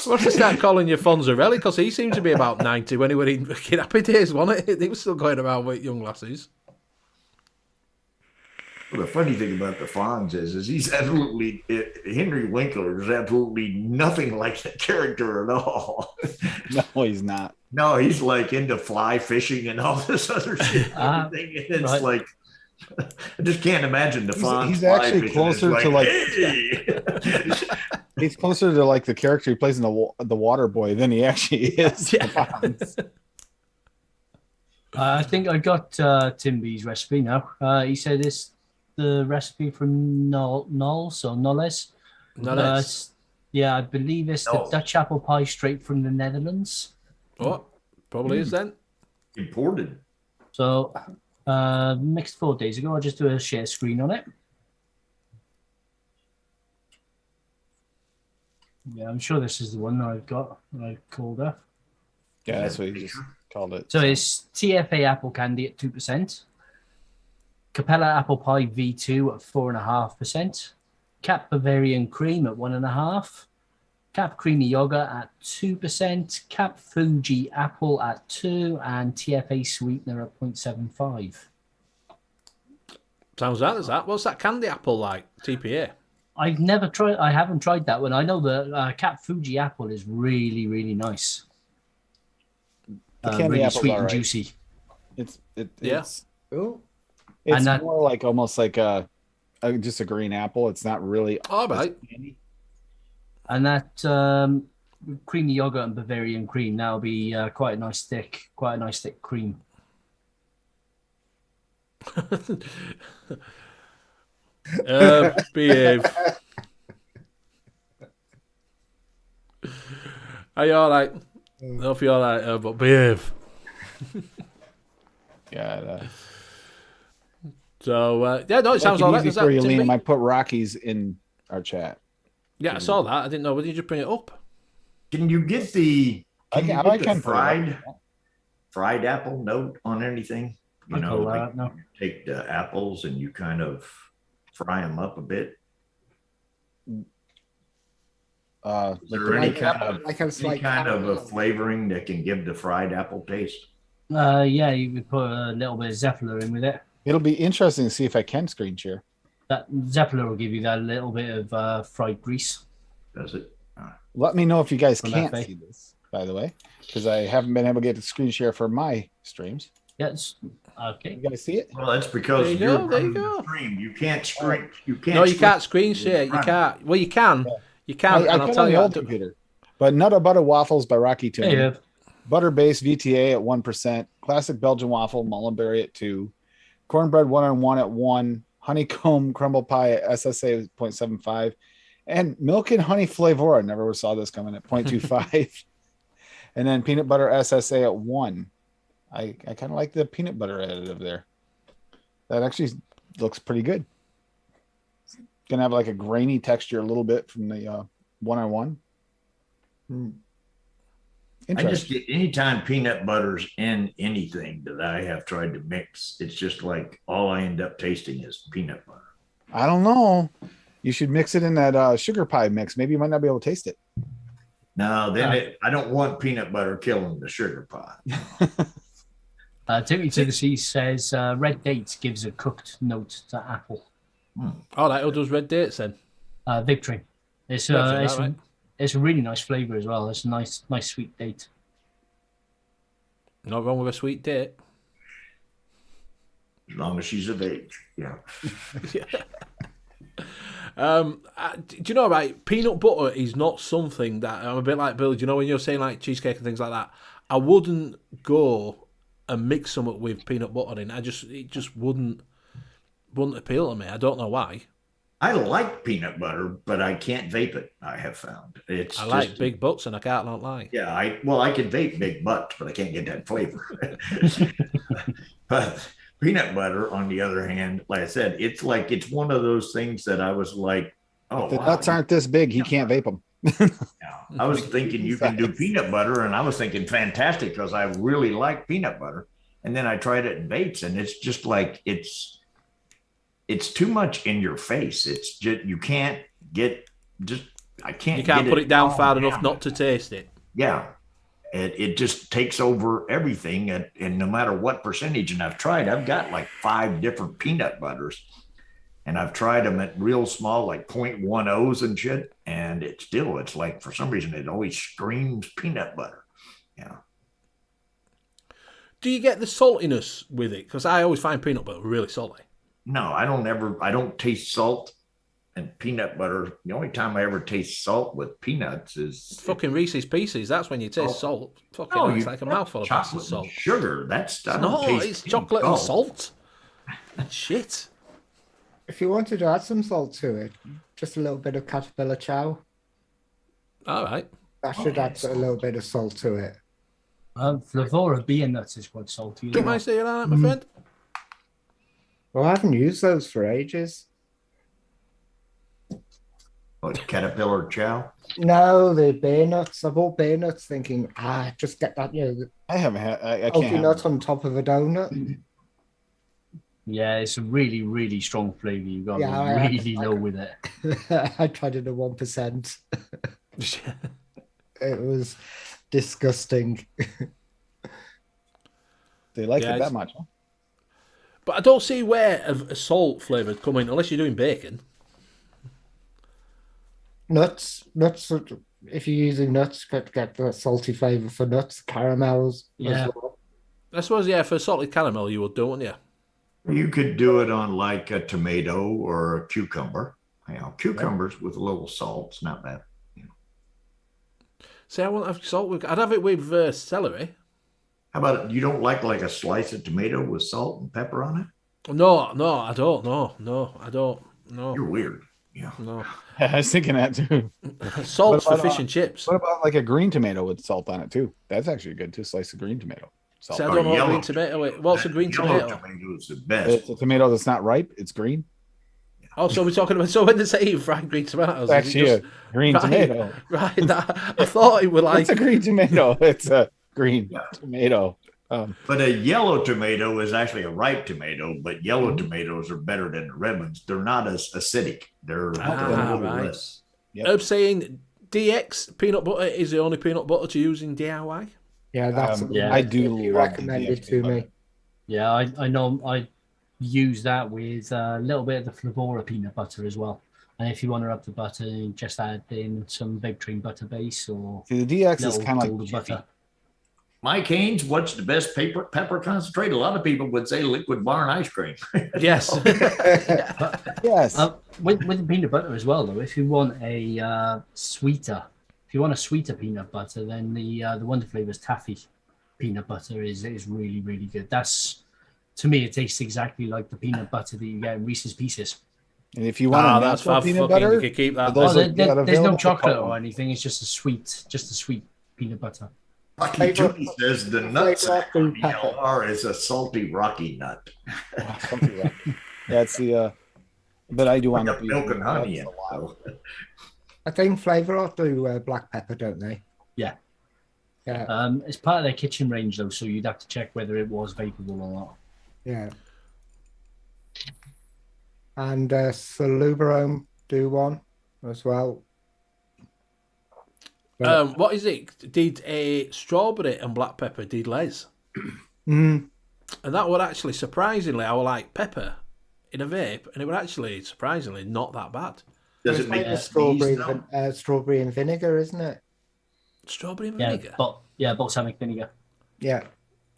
What to start calling you Fonzarelli? Because he seemed to be about 90 when he was in fucking Happy Days, wasn't it? He was still going around with young lasses. Well, the funny thing about the Fonz is he's absolutely Henry Winkler is absolutely nothing like the character at all. No, he's not. No, he's like into fly fishing and all this other shit. And everything. And it's right. like I just can't imagine the Fonz. He's fly actually fishing. closer It's to like hey! he's closer to like the character he plays in the Water Boy than he actually is. Yeah. I think I got Tim B's recipe now. He said it's the recipe from Knowles or Knowles. No, that's Yeah, I believe it's the Knowles. Dutch apple pie straight from the Netherlands. oh, probably is then. Imported. So, mixed 4 days ago. I'll just do a share screen on it. Yeah, I'm sure this is the one that I've got. That I called up. Yeah, that's what you just called it. So it's TFA apple candy at 2%, Capella apple pie V2 at 4.5%, Cap Bavarian cream at 1.5%, Cap creamy yogurt at 2%, Cap Fuji apple at 2%, and TFA sweetener at 0.75%. Sounds like that. What's that candy apple like? TPA. I haven't tried that one. I know the Cap Fuji apple is really, really nice. The candy really apple's sweet all and right. juicy. Yeah. It's Oh, it's that- more like almost like just a green apple. It's not really All right. candy. And that creamy yogurt and Bavarian cream, that'll be quite a nice thick cream. Behave. Are you all right? I hope you're all right, but behave. Yeah. So yeah, no, it sounds all right. Easy Does for that, you, Timmy? Liam. I put Rockies in our chat. Yeah, I saw that. I didn't know. Did you just bring it up? Can you get the I can put it up. fried apple note on anything? You I know, call like that, no. you take the apples and you kind of fry them up a bit. Is there any kind of like a slight a flavoring that can give the fried apple taste? Yeah, you could put a little bit of Zephyr in with it. It'll be interesting to see if I can screen share. That Zephyr will give you that little bit of fried grease. Does it? Let me know if you guys From can't FA. see this, by the way, because I haven't been able to get the screen share for my streams. Yes. Okay. You guys see it? Well, that's because There you you're go, there you running the go. stream. You can't screen. You can't. No, you can't screen share. You Right. can't. Well, you can. You can. I And I'll could tell on you. the old computer. But Nutter Butter Waffles by Rocky Tune. Hey, Herb. Butter Base VTA at 1%. Classic Belgian Waffle Mullenberry at 2%. Cornbread 1-on-1 at 1%. Honeycomb Crumble Pie at SSA at 0.75%. And Milk and Honey Flavor. I never saw this coming at 0.25%. And then Peanut Butter SSA at 1%. I kind of like the peanut butter additive there. That actually looks pretty good. It's gonna have like a grainy texture a little bit from the 1-on-1. I Interesting. just get anytime peanut butter's in anything that I have tried to mix, it's just like all I end up tasting is peanut butter. I don't know. You should mix it in that sugar pie mix. Maybe you might not be able to taste it. No, then I don't want peanut butter killing the sugar pie. Timmy to the Sea says red dates gives a cooked note to apple. All right. Who does red dates then? Victory. It's Perfect, it's, all right. it's a really nice flavor as well. It's a nice sweet date. Not wrong with a sweet date. As long as she's of age. Yeah. Do you know, right? Peanut butter is not something that I'm a bit like Bill. Do you know when you're saying like cheesecake and things like that? I wouldn't go and mix some with peanut butter in. It just wouldn't appeal to me. I don't know why. I like peanut butter, but I can't vape it, I have found. I like big butts and I can't not lie. Yeah, I can vape big butts, but I can't get that flavor. But peanut butter, on the other hand, like I said, it's one of those things that I was like, oh, The wow. nuts aren't this big. He can't vape them. Yeah. I was thinking you can do peanut butter, and I was thinking fantastic because I really like peanut butter. And then I tried it in vapes, and it's just like it's too much in your face. It's just I can't. You can't put it down far enough not to taste it. Yeah, it just takes over everything, and no matter what percentage. And I've got like 5 different peanut butters. And I've tried them at real small, like 0.10s and shit. And it's like, for some reason, it always screams peanut butter. Yeah. Do you get the saltiness with it? Because I always find peanut butter really salty. No, I don't taste salt and peanut butter. The only time I ever taste salt with peanuts is Fucking Reese's Pieces. That's when you taste salt. Fucking hell, it's like a mouthful of chocolate salt. and sugar. That's I don't No, taste it's any chocolate and salt. Shit. If you wanted to add some salt to it, just a little bit of caterpillar chow. All right. That should add a little bit of salt to it. Flavora beer nuts is quite salty. as Don't well. mind saying that, my friend. Well, I haven't used those for ages. Like caterpillar chow. No, the beer nuts. I bought beer nuts thinking, just get that, I haven't had. I can't healthy have nut on top of a donut. Yeah, it's a really, really strong flavour. You've got to Yeah, be really low with it. I tried it at 1%. It was disgusting. They like Yeah, it that much. Huh? But I don't see where a salt flavour would come in unless you're doing bacon. Nuts. If you're using nuts, get the salty flavour for nuts, caramels Yeah. as well. I suppose, yeah, for salted caramel you would do, wouldn't you? You could do it on like a tomato or a cucumber. Cucumbers with a little salt, it's not bad. See, I won't have salt with. I'd have it with celery. How about it? You don't like a slice of tomato with salt and pepper on it? No, I don't. No, I don't. No, You're weird. Yeah. no. I was thinking that too. Salt's for What about, fish and chips. What about like a green tomato with salt on it too? That's actually good too. Slice of green tomato. Salt. See, I don't know what yellow green tomato is. What's a green Yellow tomato? tomato is the best. It's a tomato that's not ripe. It's green. Oh, so we're talking about. So when they say fried green tomatoes, It's is it actually just, a green right, tomato. Right. I thought it was like. It's a green tomato. It's a green tomato. But a yellow tomato is actually a ripe tomato, but yellow tomatoes are better than the red ones. They're not as acidic. They're a little right. less. Yep. Herb saying DX peanut butter is the only peanut butter to use in DIY. Yeah, that's Yeah. I do you love recommended DX to butter. me. Yeah, I know. I use that with a little bit of the Flavora peanut butter as well. And if you want to up the butter, you just add in some big cream butter base or See, the DX is little kind of golden like butter. Mike Haynes, what's the best pepper concentrate? A lot of people would say liquid barn ice cream. Yes. yes. With the peanut butter as well, though, if you want a sweeter peanut butter, then the Wonder Flavors taffy peanut butter is really, really good. That's, to me, it tastes exactly like the peanut butter that you get in Reese's Pieces. And if you want a that's natural fab. peanut Fucking, butter, you can keep that. Those Oh, are- you got there's no available chocolate for or Coke. anything. It's just a sweet peanut butter. Lucky Tootie says the nuts Flavor in pepper. DLR is a salty rocky nut. Something like that. Yeah, it's the. But I do Like want a milk and honey in a it, lot. though. I think Flavor do black pepper, don't they? Yeah. Yeah, It's part of their kitchen range, though, so you'd have to check whether it was vapable or not. yeah. And Salubrome do one as well. What is it? Did a strawberry and black pepper did Les, Mm. and that was actually surprisingly, I was like pepper in a vape, and it was actually surprisingly not that bad. Does It's it make like you the strawberry, sneeze, though? strawberry and vinegar, isn't it? Strawberry and Yeah, vinegar. balsamic vinegar. Yeah.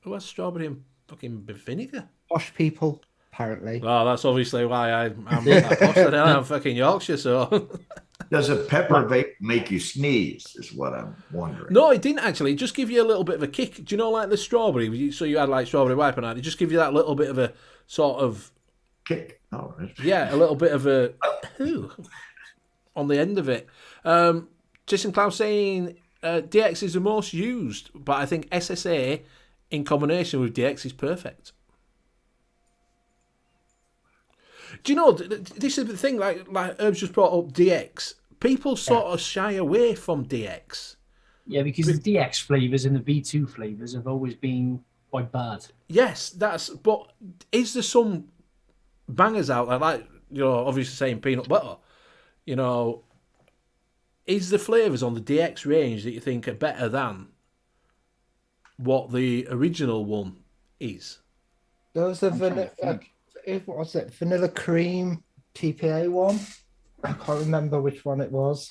What's strawberry and fucking vinegar? Posh people, apparently. Oh, that's obviously why I'm not that posh. Then I'm fucking Yorkshire, so. Does a pepper vape make you sneeze? Is what I'm wondering. No, it didn't actually. It just give you a little bit of a kick. Do you know, like the strawberry? So you had like strawberry wipe and that. It just give you that little bit of a sort of, Kick. Oh, that's- yeah, a little bit of a on the end of it. Jason Klaus saying DX is the most used, but I think SSA in combination with DX is perfect. Do you know, this is the thing, like Herbs just brought up DX. People sort of shy away from DX. Yeah, because the DX flavors and the V2 flavors have always been quite bad. Yes, but is there some bangers out there, like, you know, obviously saying peanut butter, you know, is the flavours on the DX range that you think are better than what the original one is? There was a I'm trying to vanilla, think. what was it? Vanilla cream TPA one. I can't remember which one it was.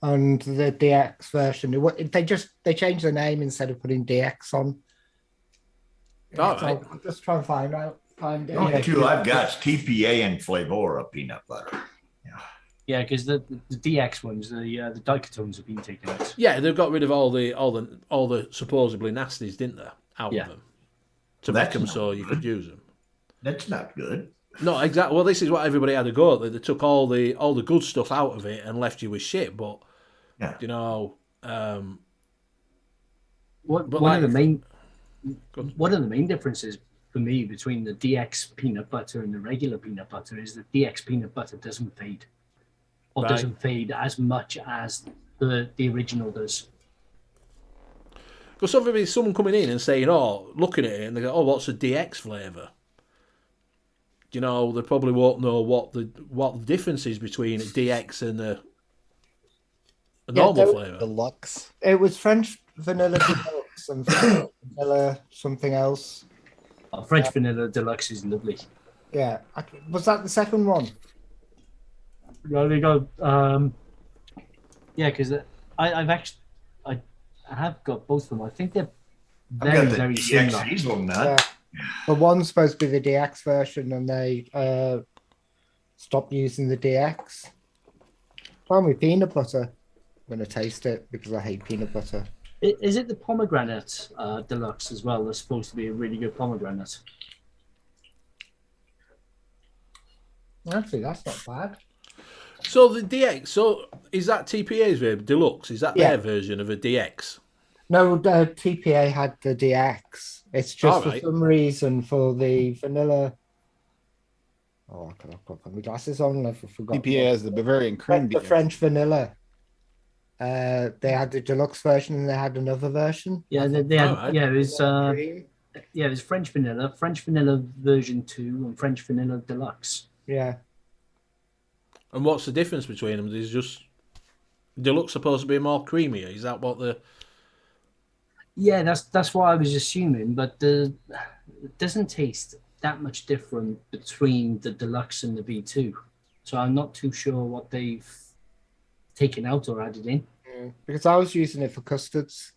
And the DX version, they changed the name instead of putting DX on. All So right. I'm just trying to find it. The only two I've got is TPA and Flavora peanut butter. Yeah, because the DX ones, the diketones have been taken out. Yeah, they've got rid of all the supposedly nasties, didn't they, out Yeah. of them to Well, make them that's so not you good. could use them. That's not good. No, exactly. Well, this is what everybody had to go at. They took all the good stuff out of it and left you with shit. But Yeah. you know, One like, of the main Good. one of the main differences for me between the DX peanut butter and the regular peanut butter is that DX peanut butter doesn't fade, or Right. doesn't fade as much as the original does. because someone coming in and saying, "Oh, looking at it," and they go, "Oh, what's a DX flavour?" You know, they probably won't know what the difference is between a DX and a normal flavour. Deluxe. It was French vanilla deluxe and French vanilla something else. French vanilla deluxe is lovely. Yeah, was that the second one? Well, they go. Yeah, because I have got both of them. I think they're I've very got the very DX similar. hazelnut. The one's supposed to be the DX version, and they stopped using the DX. Try with peanut butter. I'm gonna taste it because I hate peanut butter. Is it the pomegranate deluxe as well? That's supposed to be a really good pomegranate. Actually, that's not bad. So the DX, so is that TPA's version, deluxe? Is that Yeah. their version of a DX? No, the TPA had the DX. It's just Alright. for some reason for the vanilla. Oh, I could put my glasses on. I forgot. TPA has the Bavarian cream. The DX. French vanilla. They had the deluxe version and they had another version. Yeah, they had. Alright. Yeah, it was. Cream. Yeah, it was French vanilla version 2, and French vanilla deluxe. Yeah. And what's the difference between them? Is just deluxe supposed to be more creamier? Is that what the? Yeah, that's what I was assuming, but it doesn't taste that much different between the deluxe and the V2. So I'm not too sure what they've taken out or added in. Because I was using it for custards.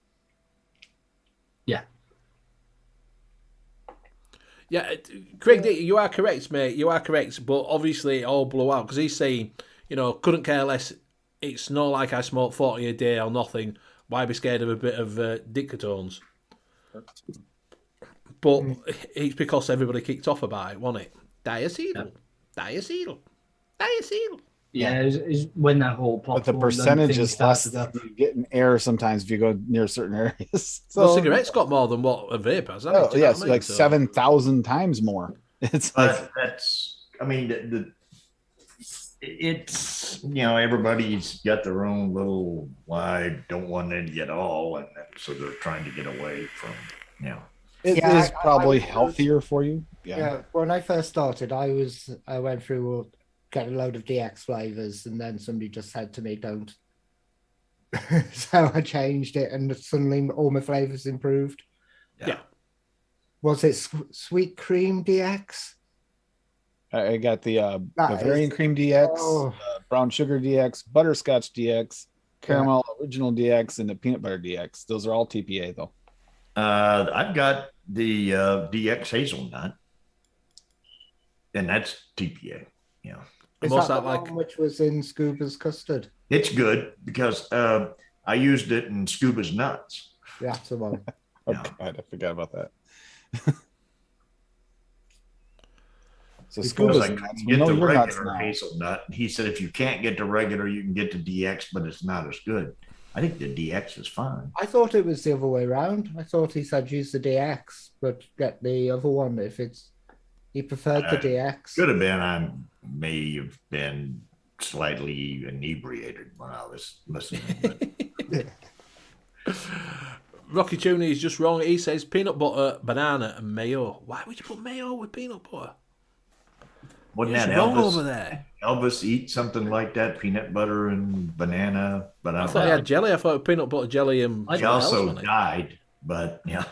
Yeah, Craig, you are correct, mate. You are correct, but obviously it all blew out because he's saying, you know, couldn't care less. It's not like I smoke 40 a day or nothing. Why be scared of a bit of dictatones? But it's because everybody kicked off about it, wasn't it? Diacetyl. Yeah, it's when that whole But the popcorn percentage thing is less. started up. You get an error sometimes if you go near certain areas. Well, cigarettes got more than what a vape has, hasn't it? Oh, Do you know yes, what I mean? like So- 7,000 times more. It's like But that's, I mean, it's, you know, everybody's got their own little, well, I don't want any at all. And then, so they're trying to get away from, you know. it Yeah, is I probably was- healthier for you. Yeah. When I first started, I went through get a load of DX flavors, and then somebody just said to me, "Don't." So I changed it, and suddenly all my flavors improved. Yeah. Was it sweet cream DX? I got the That Bavarian is- cream DX, Oh, brown sugar DX, butterscotch DX, caramel original DX, and the peanut butter DX. Those are all TPA though. I've got the DX hazelnut, and that's TPA. You know, is What's that that the like? one which was in Scuba's custard? it's good because I used it in Scuba's nuts. Yeah, that's the one. Oh Yeah. God, I forgot about that. So Because Scuba's I nuts. couldn't We get know the you're nuts regular now. hazelnut. He said if you can't get the regular, you can get the DX, but it's not as good. I think the DX is fine. I thought it was the other way around. I thought he said use the DX, but get the other one if it's. He preferred the DX. Could have been. I may have been slightly inebriated when I was listening. But Rocky Tuna is just wrong. He says peanut butter, banana, and mayo. Why would you put mayo with peanut butter? wasn't He's that wrong over Elvis? there. Elvis eat something like that, peanut butter and banana. But I I don't thought he know. had jelly. I thought it was peanut butter jelly and I He something else, also wasn't it? died. But yeah,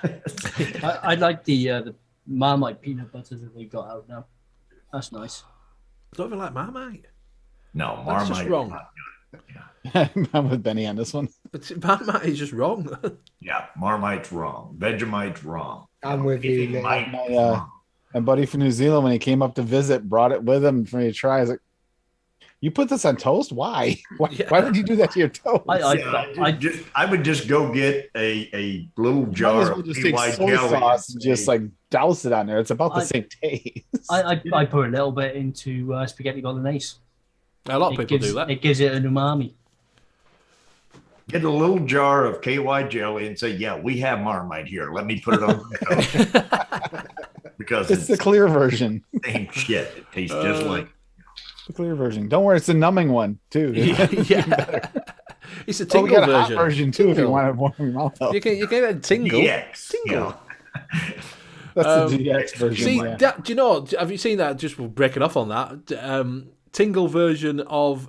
I like the Marmite peanut butter that they got out now. That's nice. I don't even like Marmite. no, That's Marmite. just is wrong. not good. Yeah. I'm with Benny on this one. Marmite is just wrong. Yeah, Marmite's wrong. Vegemite's wrong. I'm with you, Anything Lee. Mite My, is wrong. My buddy from New Zealand, when he came up to visit, brought it with him for me to try. I was like, You put this on toast? Why? Yeah. Why would you do that to your toast? I would just go get a little Might as jar well of just take KY soy jelly sauce and and just say, like douse it on there. It's about the I- same taste. I put a little bit into spaghetti bolognese. A lot of people gives, do that. It gives it an umami. get a little jar of KY jelly and say, yeah, we have Marmite here. Let me put it on my toast. Because It's the clear version. the same shit. It tastes just like. The clear version. Don't worry, it's the numbing one too. Yeah. It's a Oh, we tingle got a hot version. version too if you Tingle. want to warm your mouth up. You can get a tingle. Yes. Tingle. You know, That's the GX version. See, yeah. do you know? Have you seen that? Just breaking off on that. Tingle version of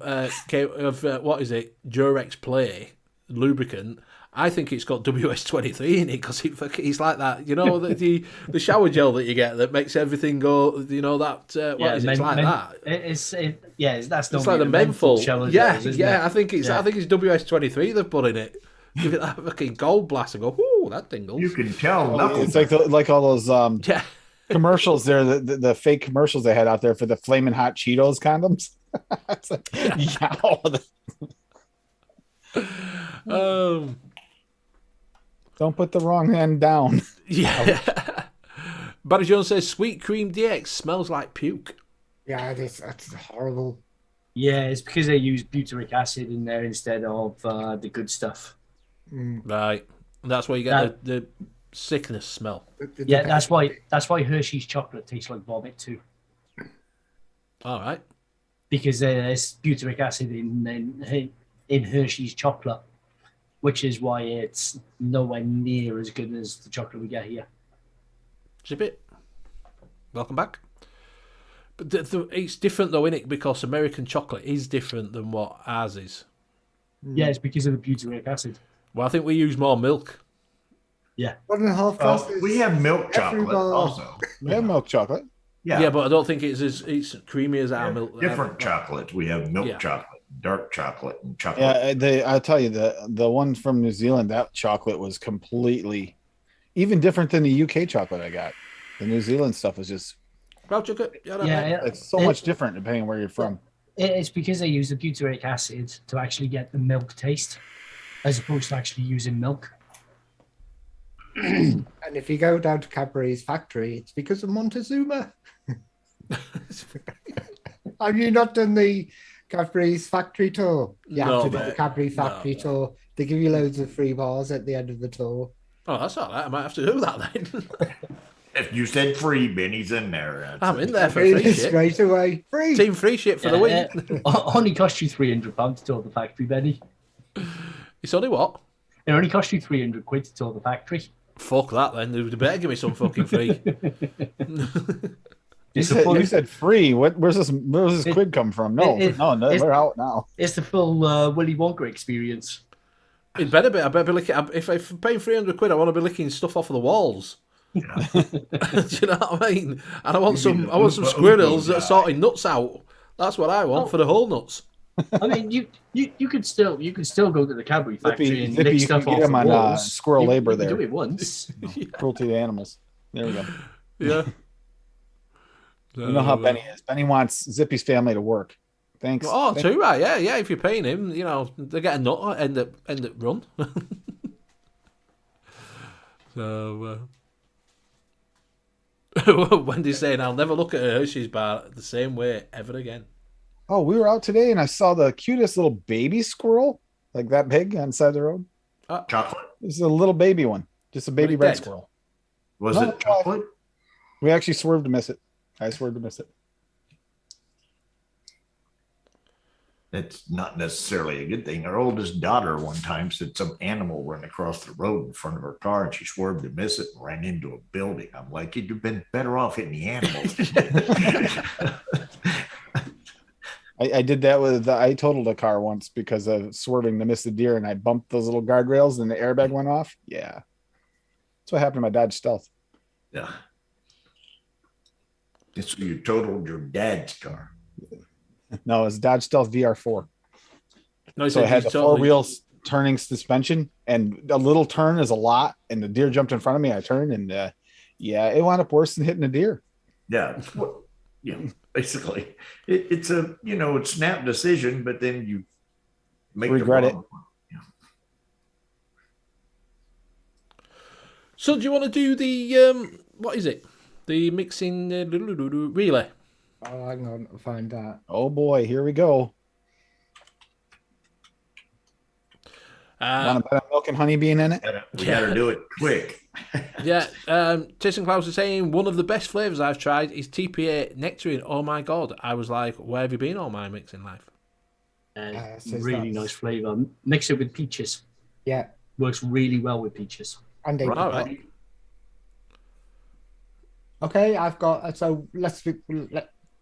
what is it? Durex Play lubricant. I think it's got WS-23 in it because it's like that. You know the shower gel that you get that makes everything go. You know that it's like that. That's It's like the menthol. shower Yeah, gels, isn't yeah. it? I think it's WS-23 they've put in it. Give it that fucking gold blast and go. Ooh, that tingles. you can tell It's nothing. like all those Yeah. commercials there, the fake commercials they had out there for the Flamin' Hot Cheetos condoms. It's like, don't put the wrong hand down. Yeah. Barry Jones says sweet cream DX smells like puke. Yeah, that's horrible. Yeah, it's because they use butyric acid in there instead of the good stuff. Right. That's where you get the sickness smell. Yeah, that's why Hershey's chocolate tastes like vomit too, All right. because there's butyric acid in Hershey's chocolate, which is why it's nowhere near as good as the chocolate we get here. Zip it. Welcome back. But it's different though, innit? Because American chocolate is different than what ours is. Yeah, it's because of the butyric acid. Well, I think we use more milk. Yeah. 1.5 Well, glasses. we have milk every chocolate bar. also. We have milk chocolate. Yeah, but I don't think it's creamy as our Yeah, milk. different chocolates. We have milk Yeah. chocolate, dark chocolate, and chocolate. Yeah, I'll tell you the one from New Zealand, that chocolate was completely even different than the UK chocolate I got. The New Zealand stuff was just Brown chocolate. Yeah, it's so much different depending on where you're from. it's because they use the butyric acid to actually get the milk taste, as opposed to actually using milk. And if you go down to Cadbury's factory, it's because of Montezuma. Have you not done the Cadbury's factory tour? You No, have to do the mate. Cadbury factory tour. They give you loads of free bars at the end of the tour. Oh, that's all right. I might have to do that then. If you said free, Benny's in there. That's I'm it. in there for free shit. Straight away. Free. Team free shit for the win. Only cost you £300 to tour the factory, Benny. It's only what? It only cost you £300 to tour the factory. Fuck that then. They better give me some fucking free. You said free. Where's this quid come from? No, we're out now. It's the full Willy Wonka experience. It better be. I better be licking. If I'm paying £300, I want to be licking stuff off of the walls. Do you know what I mean? And I want some squirrels that are sorting nuts out. That's what I want for the whole nuts. I mean, you could still go to the Cadbury factory and Zippy, lick you stuff can off get the them on walls. squirrel labor you there. can do it once. Cruelty to animals. There we go. Yeah. You know how Benny is. Benny wants Zippy's family to work. Thanks. Oh, too right. Yeah. If you're paying him, they get a nut end up run. So Wendy's saying, "I'll never look at a Hershey's bar the same way ever again." Oh, we were out today and I saw the cutest little baby squirrel, like that big on the side of the road. Chocolate? This is a little baby one, just a baby Like red dead? squirrel. Was No, it chocolate? We actually swerved to miss it. I swerved to miss it. It's not necessarily a good thing. Our oldest daughter one time said some animal ran across the road in front of her car and she swerved to miss it and ran into a building. I'm like, you'd have been better off hitting the animals. I did that with I totaled a car once because of swerving to miss the deer and I bumped those little guardrails and the airbag went off. Yeah. That's what happened to my Dodge Stealth. Yeah. So you totaled your dad's car. No, it's Dodge Stealth VR4. No, So it had the four-wheel turning suspension, and a little turn is a lot. And the deer jumped in front of me. I turned, and it wound up worse than hitting a deer. Yeah. basically, it's a it's snap decision, but then you make Regret the it. wrong one. So do you want to do the what is it? The mixing relay. Oh, hang on, I'll find that. Oh boy, here we go. Want a bit of milk and honey being in it? We gotta do it quick. Yeah, Jason Klaus is saying one of the best flavours I've tried is TPA nectarine. Oh my god, I was like, where have you been all my mixing life? So Really that's- nice flavour. Mix it with peaches. Yeah, Works really well with peaches. and Right, all right. Okay, I've got. So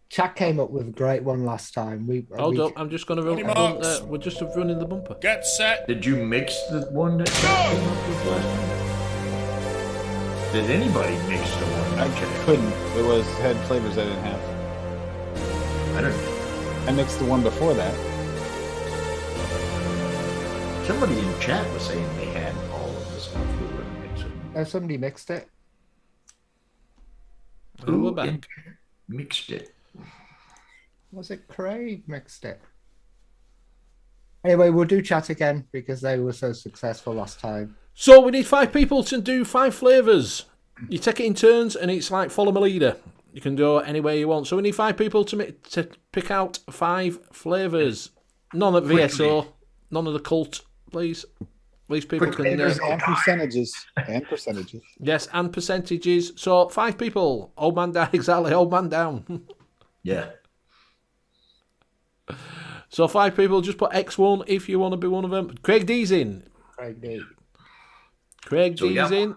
Chad came up with a great one last time. Hold up, I'm just going to run. We're just running the bumper. Get set. Did you mix the one that came up with last time? Did anybody mix the one? I couldn't. It had flavors I didn't have. I don't know. I mixed the one before that. Somebody in chat was saying they had all of the stuff we were mixing. Somebody mixed it. And we're Who back. mixed it? Was it Craig mixed it? Anyway, we'll do chat again because they were so successful last time. So we need 5 people to do 5 flavours. You take it in turns, and it's like follow my leader. You can go any way you want. So we need 5 people to pick out 5 flavours. None at VSO, none of the cult, please. These people can. And percentages. And percentages. Yes, and percentages. So 5 people. Old man down, exactly. Old man down. Yeah. So 5 people. Just put X1 if you want to be one of them. Craig D's in. Craig D. Craig So, D's yeah. in.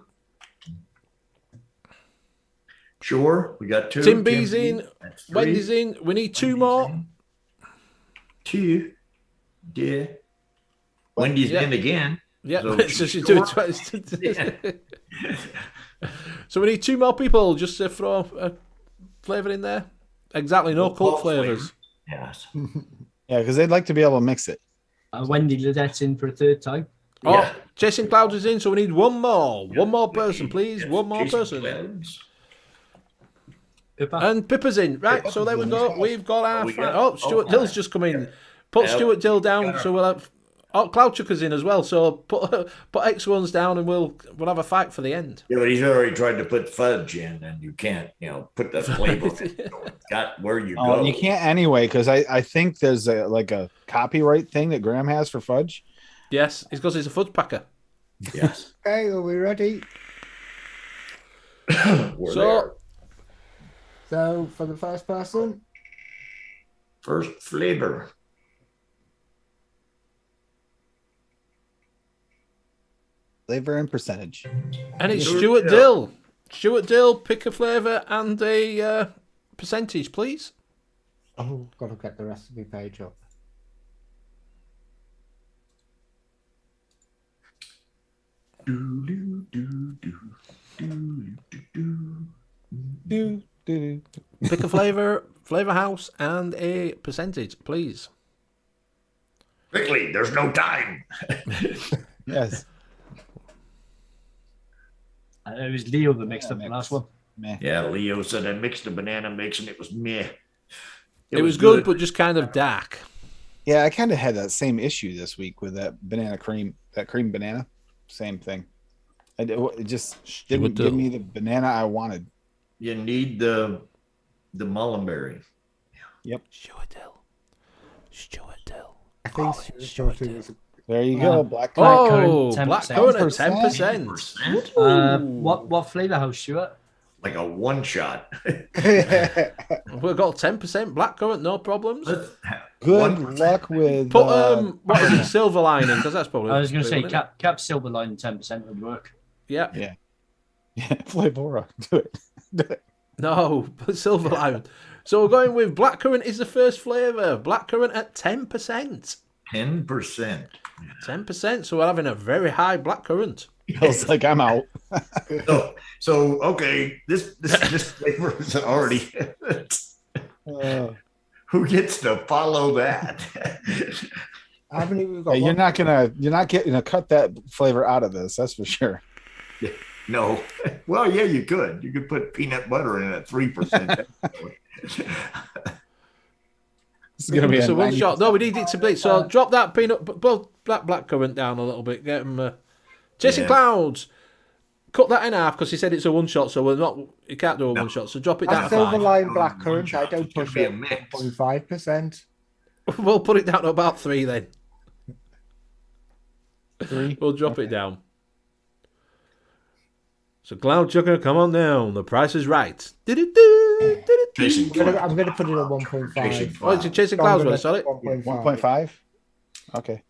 Sure. We got 2. Tim B's in. That's 3. Wendy's in. We need 2 more. 2. Yeah. Wendy's Yeah. in again. Yeah, So so she's doing twice. Yeah. So we need 2 more people just to throw a flavour in there. Exactly, no cult flavours. Yes. Yeah, because they'd like to be able to mix it. Wendy Lidette's in for a third time. Oh, Yeah. Jason Clouds is in, so we need 1 more. 1 more person, please. Yes, 1 more Jason person. Clouds. Pippa. And Pippa's in. Right, so there we go. We've got our... we got- Oh, Stuart Dill's just come in. Put Yeah, Stuart Dill down, got our- so we'll have... Oh, Cloudchucker's in as well, so put X1s down and we'll have a fight for the end. Yeah, but he's already tried to put fudge in, and you can't, put the flavor in. So it's got where you Oh, go. you can't anyway, because I think there's a copyright thing that Graham has for fudge. Yes, it's because he's a fudge packer. Yes. Okay, are we ready? We're So- there. So for the first person, First flavor. Flavor and percentage. And it's Stuart Stuart Dill. Dill. Stuart Dill, pick a flavour and a percentage, please. gotta get the recipe page up. Pick a flavour, flavour house, and a percentage, please. Quickly, there's no time. Yes. It was Leo that mixed up the last one. Meh. Yeah, Leo said I mixed the banana mix and it was meh. It was good, but just kind of dark. Yeah, I kind of had that same issue this week with that banana cream, that cream banana. Same thing. It just didn't give me the banana I wanted. You need the mullenberry. Stuart Dill. Stuart Dill. I think Stuart was There you go. Black Oh, Blackcurrant, blackcurrant at 10%. 10%. What flavour house, Stuart? Like a one shot. We've got 10% blackcurrant, no problems. Good luck with. Put what is it, silver lining? Because that's probably. I was going to say isn't it? cap silver line 10% would work. Yeah. Yeah, Flavora. Do it. Do it. No, but silver lining. So we're going with blackcurrant is the first flavour. Blackcurrant at 10%. 10%. 10%. So we're having a very high blackcurrant. Feels like I'm out. So okay, this flavor is already. Who gets to follow that? How many we've got? Hey, you're not getting to cut that flavor out of this. That's for sure. No. Well, yeah, you could. You could put peanut butter in at 3%. This is gonna be So a one 90%. shot. No, we need it to be. So drop that peanut, both blackcurrant down a little bit. Get them. Chasing Yeah. Clouds. Cut that in half because he said it's a one shot. So we're not. You can't do a one shot. So drop it down That to 5. silver line One blackcurrant, I shot, don't it's gonna push be a it. mix. 1.5%. We'll put it down to about 3 then. 3. We'll drop it down. So Cloud Chucker, come on down. The price is right. Chasing I'm gonna put it at 1.5. Oh, it's a Chasing Clouds one, sorry. 1.5. Okay.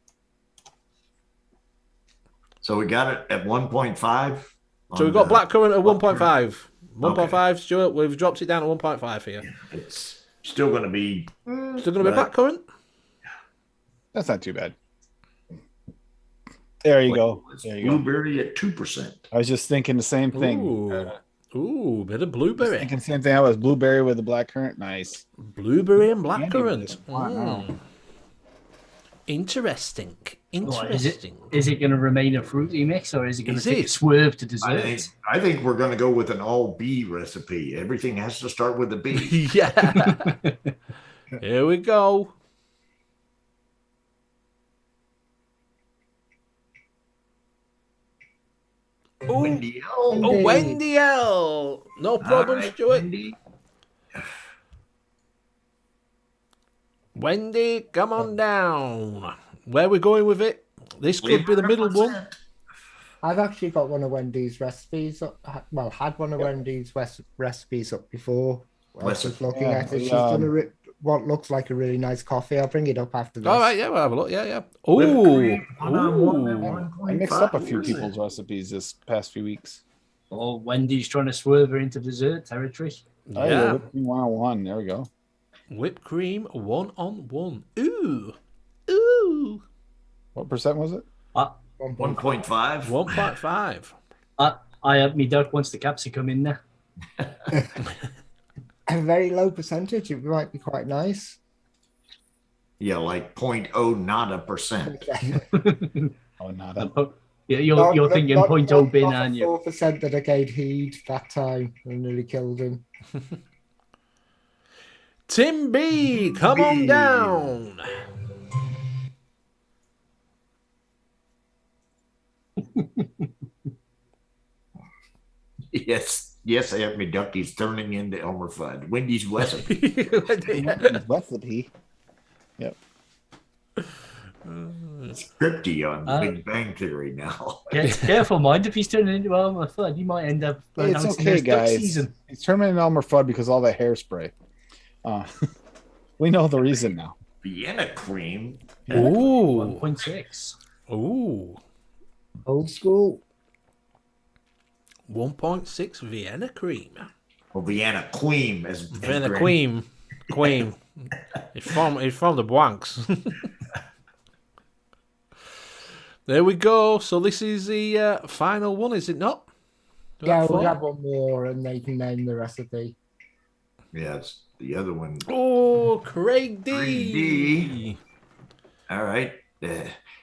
So we got it at 1.5. So we've got blackcurrant at 1.5. Okay. 1.5, Stuart. We've dropped it down to 1.5 here. It's still going to be. Still going to be blackcurrant? That's not too bad. There you go. There you go. Blueberry at 2%. I was just thinking the same thing. Ooh, bit of blueberry. Thinking the same thing. I was blueberry with the blackcurrant. Nice. Blueberry and blackcurrant. Wow. Interesting. What, Interesting. is it going to remain a fruity mix, or is it going to take a swerve to dessert? I think we're going to go with an all B recipe. Everything has to start with a B. Yeah. Here we go. Wendy L. Oh, Wendy L. No problem, Alright, Stuart. Wendy. Wendy, come on down. Where are we going with it? This could be the middle one. I've actually got one of Wendy's recipes. Well, had one of Wendy's recipes up before. I was just looking at it. She's done what looks like a really nice coffee. I'll bring it up after this. All right, yeah, we'll have a look. Yeah. Ooh. I mixed up a few people's recipes this past few weeks. Oh, Wendy's trying to swerve her into dessert territory. Oh, yeah. Whipped cream 101. There we go. Whipped cream 1-on-1. Ooh. Ooh. What percent was it? 1.5. 1.5. I have me duck once the capsicum in there. A very low percentage. It might be quite nice. Yeah, like 0.0 nada percent. Oh, nada. Yeah, you're thinking 0.0 bin, aren't you? 4% that I gave heed that time and nearly killed him. Tim B, come on down. Yes, Aunt McDucky's turning into Elmer Fudd. Wendy's recipe. Recipe. Yep. Scripty on the Big Bang Theory now. Careful, mind, if he's turning into Elmer Fudd, he might end up. It's okay, guys. He's turning into Elmer Fudd because all the hairspray. We know the reason now. Vienna cream. Ooh. 1.6. Ooh. Old school. 1.6 Vienna cream. Or Vienna Queen, as Vienna Queen. Queen. It's from the Blanks. There we go. So this is the final one, is it not? Yeah, we'll have one more and they can name the recipe. Yes, the other one. Oh, Craig D. Craig D. All right.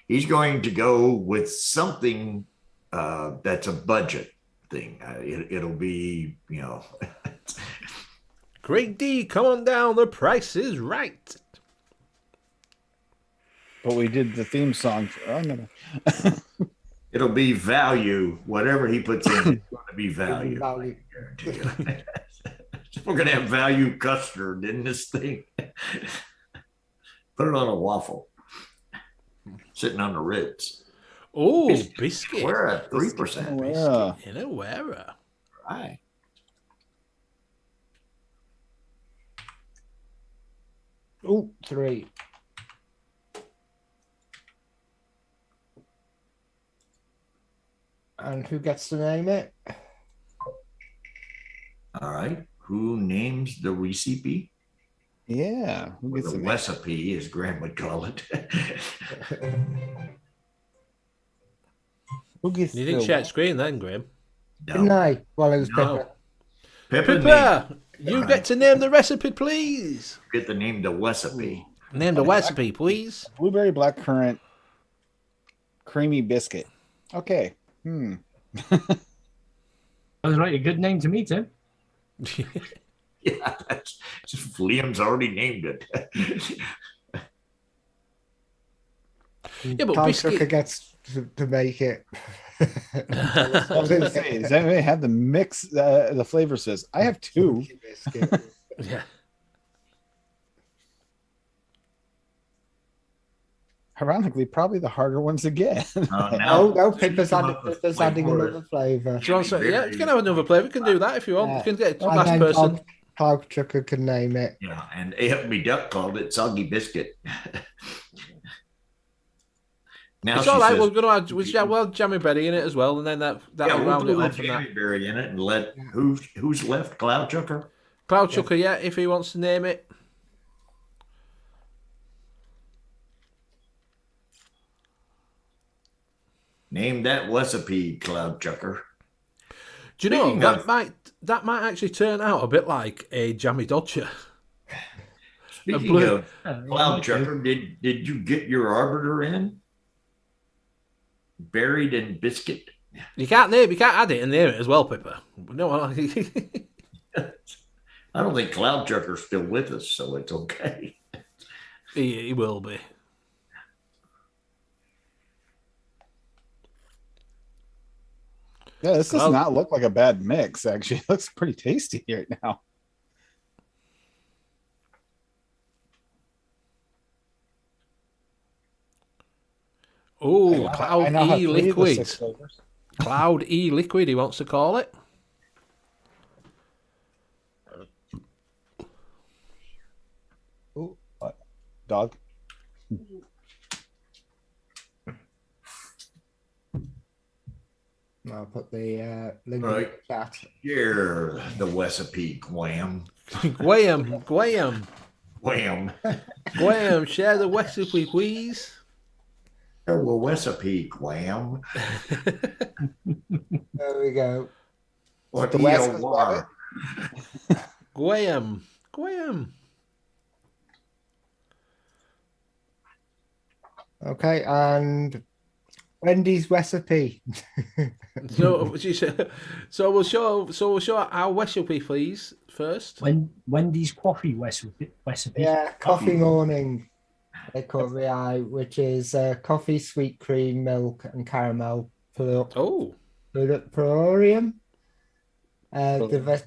He's going to go with something that's a budget thing. It'll be, Craig D, come on down. The price is right. But we did the theme song. No. It'll be value. Whatever he puts in, it's going to be value. Value. I guarantee you. We're going to have value custard in this thing. Put it on a waffle. Sitting on the Ritz. Oh, biscuit. We're at 3%. Yeah. In a wearer. Right. Oh, 3. And who gets to name it? All right. Who names the recipe? Yeah. Who Or gets the the recipe, as Graham would call it. Who gets You didn't share screen then, Graham. Didn't I? Well, it was No. Pippa. Pippa, you get to name the recipe, please. Get the name the recipe. Name the recipe, please. blueberry blackcurrant creamy biscuit. Okay. That was right. A good name to me, Tim. Yeah, that's Liam's already named it. Yeah, but Cloud biscuit. Trucker gets to make it. I was going to say, does anybody have the mix? The flavor says I have two. Biscuit. Yeah. Ironically, probably the harder ones to get. No, Pippa's adding another flavour. Do you want to say, yeah, you can have another flavour. You can do that if you want. You can get And last then person. Cloud Trucker can name it. Yeah, and A.F.B. Duck called it soggy biscuit. Now It's all right. We're going to add jammy berry in it as well, and then that'll we'll round it put off. the jammy berry in it and let who's left? Cloud Chucker. Cloud Chucker, yeah, if he wants to name it. Name that recipe, Cloud Chucker. Do you know that might actually turn out a bit like a jammy dodger. Speaking of Cloud Chucker, did you get your arbiter in? Buried in biscuit. You can't add it and name it as well, Pippa. No, I don't think Cloud Chucker's still with us, so it's okay. he will be. Yeah, this does not look like a bad mix. Actually, it looks pretty tasty right now. Oh, Cloud-E-Liquid. Cloud-E-Liquid, he wants to call it. Oh, what? Dog. I'll put the link in Right. the chat. Share the recipe, Gwam. Graham, share the recipe, please. Share the recipe, Gwam. There we go. What The West is ELR. Graham. Okay, and Wendy's recipe. So we'll show our recipe, please, first. Wendy's coffee recipe. Yeah, coffee morning. They call it which is coffee, sweet cream, milk, and caramel. Oh. Prorium. Espresso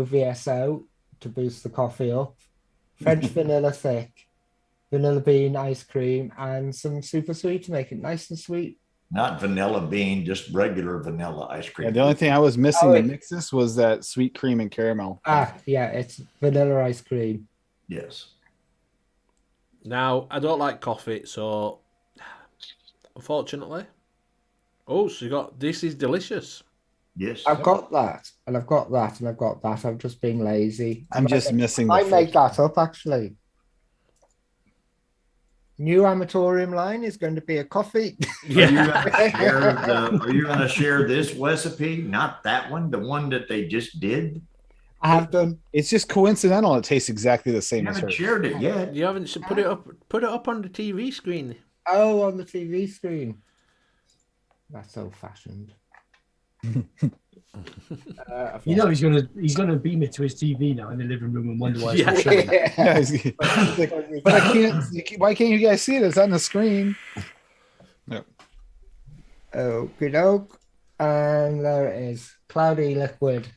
VSO to boost the coffee up. French vanilla thick. Vanilla bean ice cream and some super sweet to make it nice and sweet. Not vanilla bean, just regular vanilla ice cream. Yeah, the only thing I was missing to mix this was that sweet cream and caramel. Yeah, it's vanilla ice cream. Yes. Now, I don't like coffee, so unfortunately. Oh, so you got this is delicious. Yes. I've got that, and I've got that, and I've got that. I'm just being lazy. I'm just missing. I make that up actually. New amatorium line is going to be a coffee. Yeah. Are you going to share this recipe? Not that one, the one that they just did? I have done. It's just coincidental. It tastes exactly the same You as haven't hers. shared it yet. You haven't put it up on the TV screen. Oh, on the TV screen. That's old fashioned. You know he's gonna beam it to his TV now in the living room and wonder why it's Yeah. not showing. Yeah, but I can't. Why can't you guys see it? It's on the screen. Okie doke. And there it is. Cloud-E-Liquid.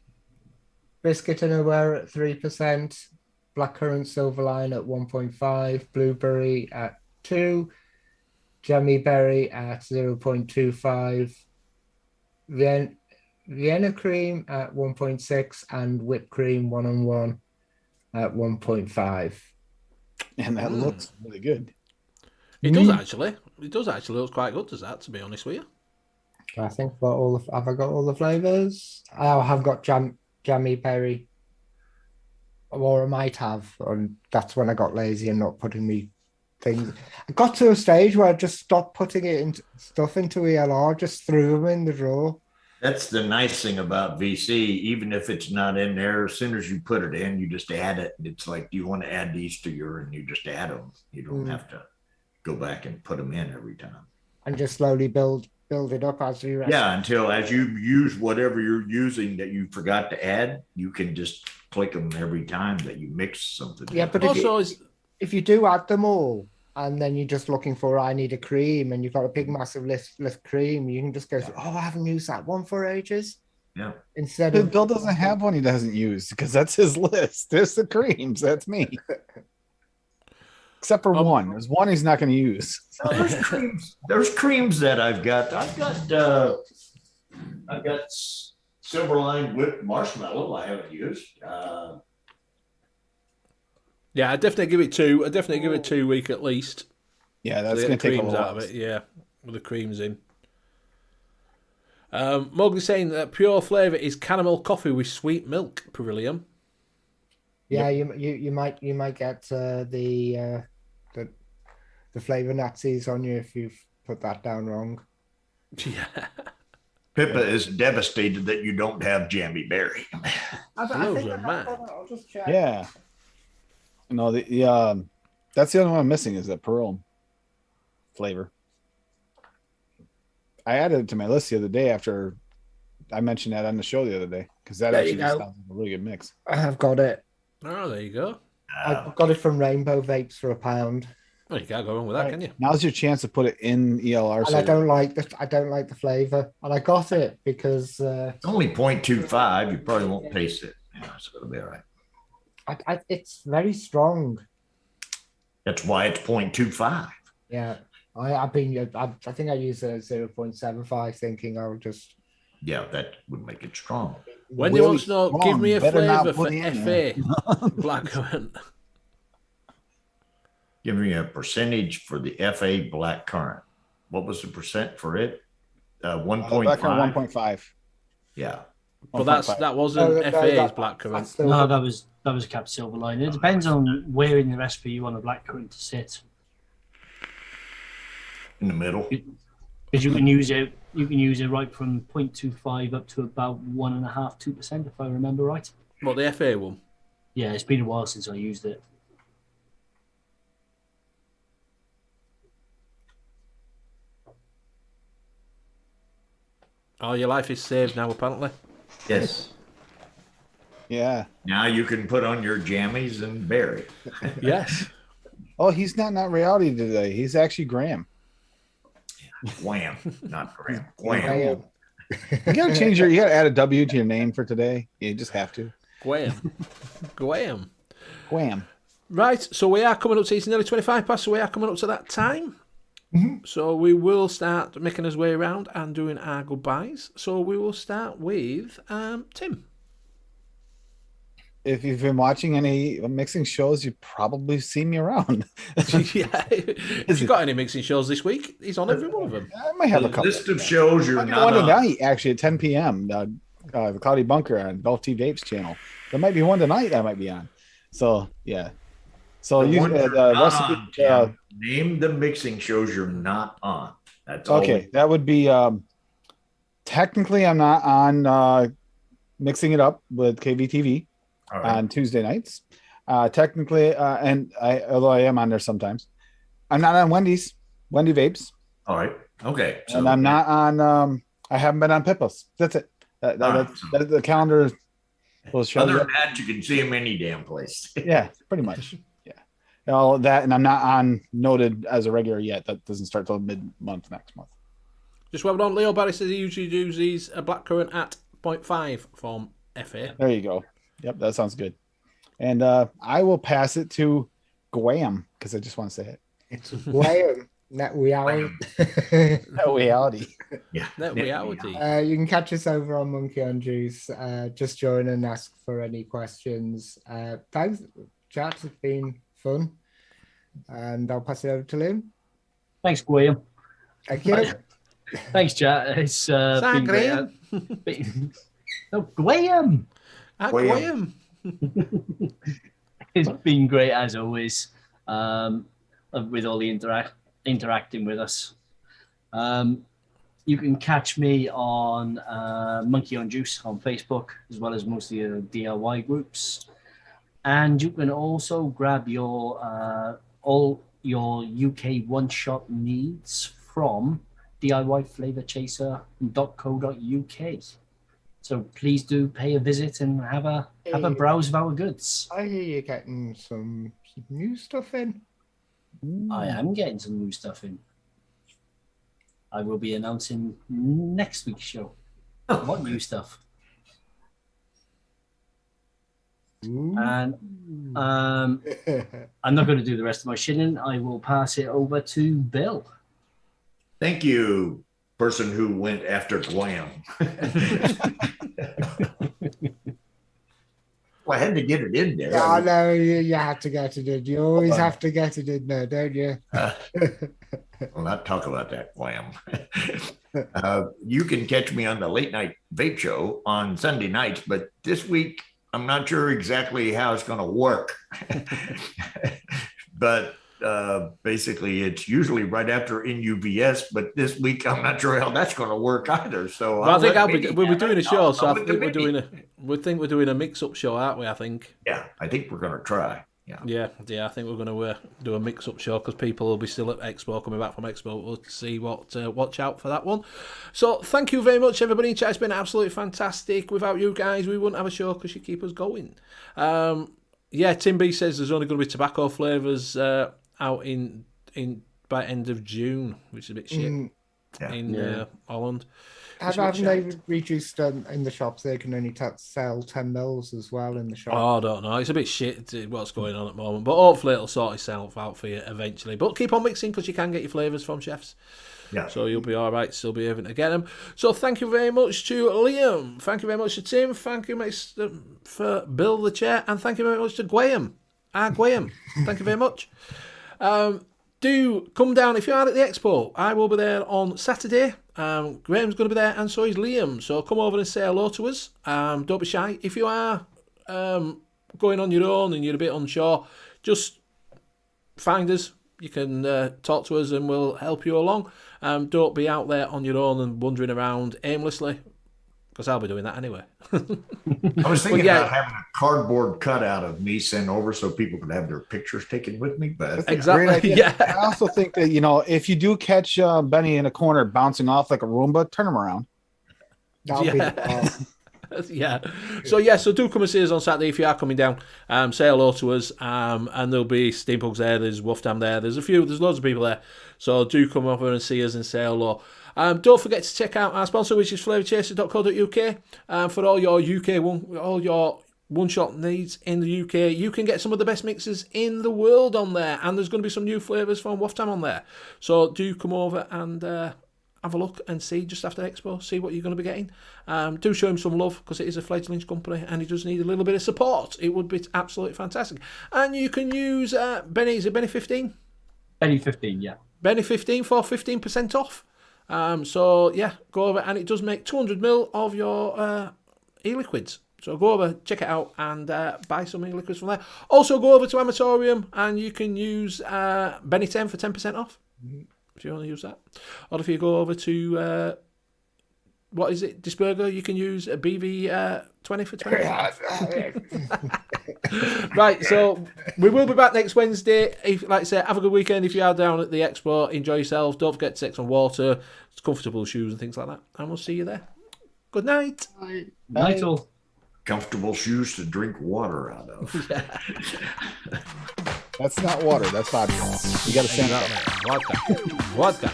Biscuit and aware at 3%. Blackcurrant Silverline at 1.5. Blueberry at 2. Jammy Berry at 0.25. Vienna cream at 1.6 and whipped cream 1-on-1 at 1.5. And that looks really good. It does actually. It does actually look quite good, does that, to be honest with you? I think have I got all the flavors? I have got jammy berry, or I might have, and that's when I got lazy and not putting me things. I got to a stage where I just stopped putting stuff into ELR, just threw them in the drawer. That's the nice thing about VC. Even if it's not in there, as soon as you put it in, you just add it. It's like, you want to add these to and you just add them. You don't have to go back and put them in every time. And just slowly build it up as you Yeah, until as you use whatever you're using that you forgot to add, you can just click them every time that you mix something. Yeah, but Also, if you do add them all, and then you're just looking for, I need a cream, and you've got a big massive list cream, you can just go, oh, I haven't used that one for ages. Yeah. Instead But of Bill doesn't have one he doesn't use because that's his list. There's the creams. That's me. Except for one. There's one he's not going to use. No, there's creams. There's creams that I've got. I've got Silverline whipped marshmallow. I haven't used. yeah, I definitely give it 2. I definitely give it 2 week at least. Yeah, that's To going get to the take a creams while. out of it. Yeah, with the creams in. Mowgli's saying that pure flavour is caramel coffee with sweet milk. Pavilion. yeah, you might get the flavor Nazis on you if you've put that down wrong. Yeah. Pippa is devastated that you don't have jammy berry. Those are mad. I'll just check. Yeah. No, that's the only one I'm missing is the pearl flavor. I added it to my list the other day after I mentioned that on the show the other day because that There actually you just go. sounds like a really good mix. I've got it. Oh, there you go. I've got it from Rainbow Vapes for £1. Well, you can't go wrong with that, can you? Now's your chance to put it in ELR. And I don't like the flavor, and I got it because It's only 0.25. You probably won't taste it. Yeah, it's going to be all right. it's very strong. That's why it's 0.25. Yeah, I think I used a 0.75, thinking I'll just. Yeah, that would make it strong. Wendy Really wants to know, strong. give me a Better not flavour for put in FA blackcurrant. Give me a percentage for the FA black currant. What was the percent for it? 1.5. 1.5. Yeah. But 1.5. that wasn't No, FA's blackcurrant. that's still No, that was Cap Silverline. It depends on where in the recipe you want a blackcurrant to sit. In the middle. Because you can use it right from 0.25 up to about 1.5%, 2%, if I remember right. What, the FA one? Yeah, it's been a while since I used it. Oh, your life is saved now, apparently. Yes. Yeah. Now you can put on your jammies and berry. Yes. Oh, he's not reality today. He's actually Graham. Wham. Not Graham. Wham. You gotta you gotta add a W to your name for today. You just have to. Graham. Graham. Wham. Right, so we are coming up to, it's nearly 25 past, so we are coming up to that time. Mm-hmm. So we will start making our way around and doing our goodbyes. So we will start with Tim. If you've been watching any mixing shows, you've probably seen me around. Yeah. If you've got any mixing shows this week, he's on every one of them. I might have a The couple. list of shows you're I got not one on. tonight, actually, at 10 p.m. The Cloudy Bunker on Golf T Vapes channel. There might be one tonight I might be on. So, yeah. So, The you ones you're the not recipe. on, Tim. Name the mixing shows you're not on. That's all. Okay, that would be technically I'm not on mixing it up with KVTV All right. on Tuesday nights. Technically, although I am on there sometimes, I'm not on Wendy Vapes, All right. Okay. and I'm not on. I haven't been on Pippa's. That's it. That's the calendar will show. Other you. than that, you can see them any damn place. Yeah, pretty much. Yeah, all of that, and I'm not on noted as a regular yet. That doesn't start till mid-month next month. Just well done. Leo Barry says he usually does these blackcurrant at 0.5 from FA. There you go. Yep, that sounds good. And I will pass it to Graham because I just want to say it. It's Graham. Net reality. No reality. Yeah. That reality. You can catch us over on Monkey on Juice. Just join and ask for any questions. Thanks, chat. It's been fun. And I'll pass it over to Liam. Thanks, Graham. Thank you. Thanks, chat. It's been Graham. great. No, Graham. Graham. It's been great as always, with all the interacting with us. You can catch me on Monkey on Juice on Facebook, as well as most of the DIY groups. And you can also grab your all your UK one-shot needs from DIYFlavorChaser.co.uk. So please do pay a visit and have a browse of our goods. I hear you're getting some new stuff in. I am getting some new stuff in. I will be announcing next week's show. What new stuff? And I'm not going to do the rest of my shilling. I will pass it over to Bill. Thank you, person who went after Guam. Well, I had to get it in there. Yeah, I know you had to get it in. You always have to get it in there, don't you? We'll not talk about that, Guam. You can catch me on the late night vape show on Sunday nights, but this week I'm not sure exactly how it's going to work. But basically, it's usually right after NUVS, but this week I'm not sure how that's going to work either. So I think we'll be doing a show. So I think we're doing a mix-up show, aren't we? I think. Yeah, I think we're going to try. Yeah. I think we're going to do a mix-up show because people will be still at Expo, coming back from Expo. We'll see what watch out for that one. So thank you very much, everybody. It's been absolutely fantastic. Without you guys, we wouldn't have a show because you keep us going. Tim B says there's only going to be tobacco flavours out in by end of June, which is a bit shit in Holland. Haven't they reduced in the shops? They can only sell 10 mils as well in the shop. Oh, I don't know. It's a bit shit what's going on at the moment, but hopefully it'll sort itself out for you eventually. But keep on mixing because you can get your flavours from chefs. Yeah. So you'll be all right, still be able to get them. So thank you very much to Liam. Thank you very much to Tim. Thank you for Bill the Chair. And thank you very much to Graham. Graham. Thank you very much. Do come down if you are at the Expo. I will be there on Saturday. Graham's going to be there, and so is Liam. So come over and say hello to us. Don't be shy. If you are going on your own and you're a bit unsure, just find us. You can talk to us and we'll help you along. Don't be out there on your own and wandering around aimlessly, because I'll be doing that anyway. I was thinking about having a cardboard cutout of me sent over so people could have their pictures taken with me. But exactly. Yeah. I also think that, if you do catch Benny in a corner bouncing off like a Roomba, turn him around. Yeah. So do come and see us on Saturday if you are coming down. Say hello to us. And there'll be Steampugs there. There's Wolfdam there. There's loads of people there. So do come over and see us and say hello. Don't forget to check out our sponsor, which is flavourchaser.co.uk. For all your one-shot needs in the UK, you can get some of the best mixes in the world on there, and there's going to be some new flavours from Wolfdam on there. So do come over and have a look and see just after Expo, see what you're going to be getting. Do show him some love because it is a fledgling company and he does need a little bit of support. It would be absolutely fantastic. And you can use Benny. Is it Benny 15? Benny 15, yeah. Benny 15 for 15% off. Go over, and it does make 200ml of your e-liquids. So go over, check it out, and buy some e-liquids from there. Also go over to Amatorium, and you can use Benny 10 for 10% off, if you want to use that. Or if you go over to, Disburger, you can use a BV 20 for 20%. Right, so we will be back next Wednesday. Like I say, have a good weekend if you are down at the Expo. Enjoy yourselves. Don't forget to take some water, comfortable shoes and things like that. And we'll see you there. Good night. Night all. Comfortable shoes to drink water out of. Yeah. That's not water. That's vodka. You got to send that. Vodka.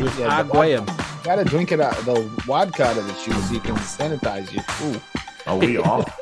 With You got to drink it out, the vodka out of the shoes so you can sanitize you. Ooh. Are we off?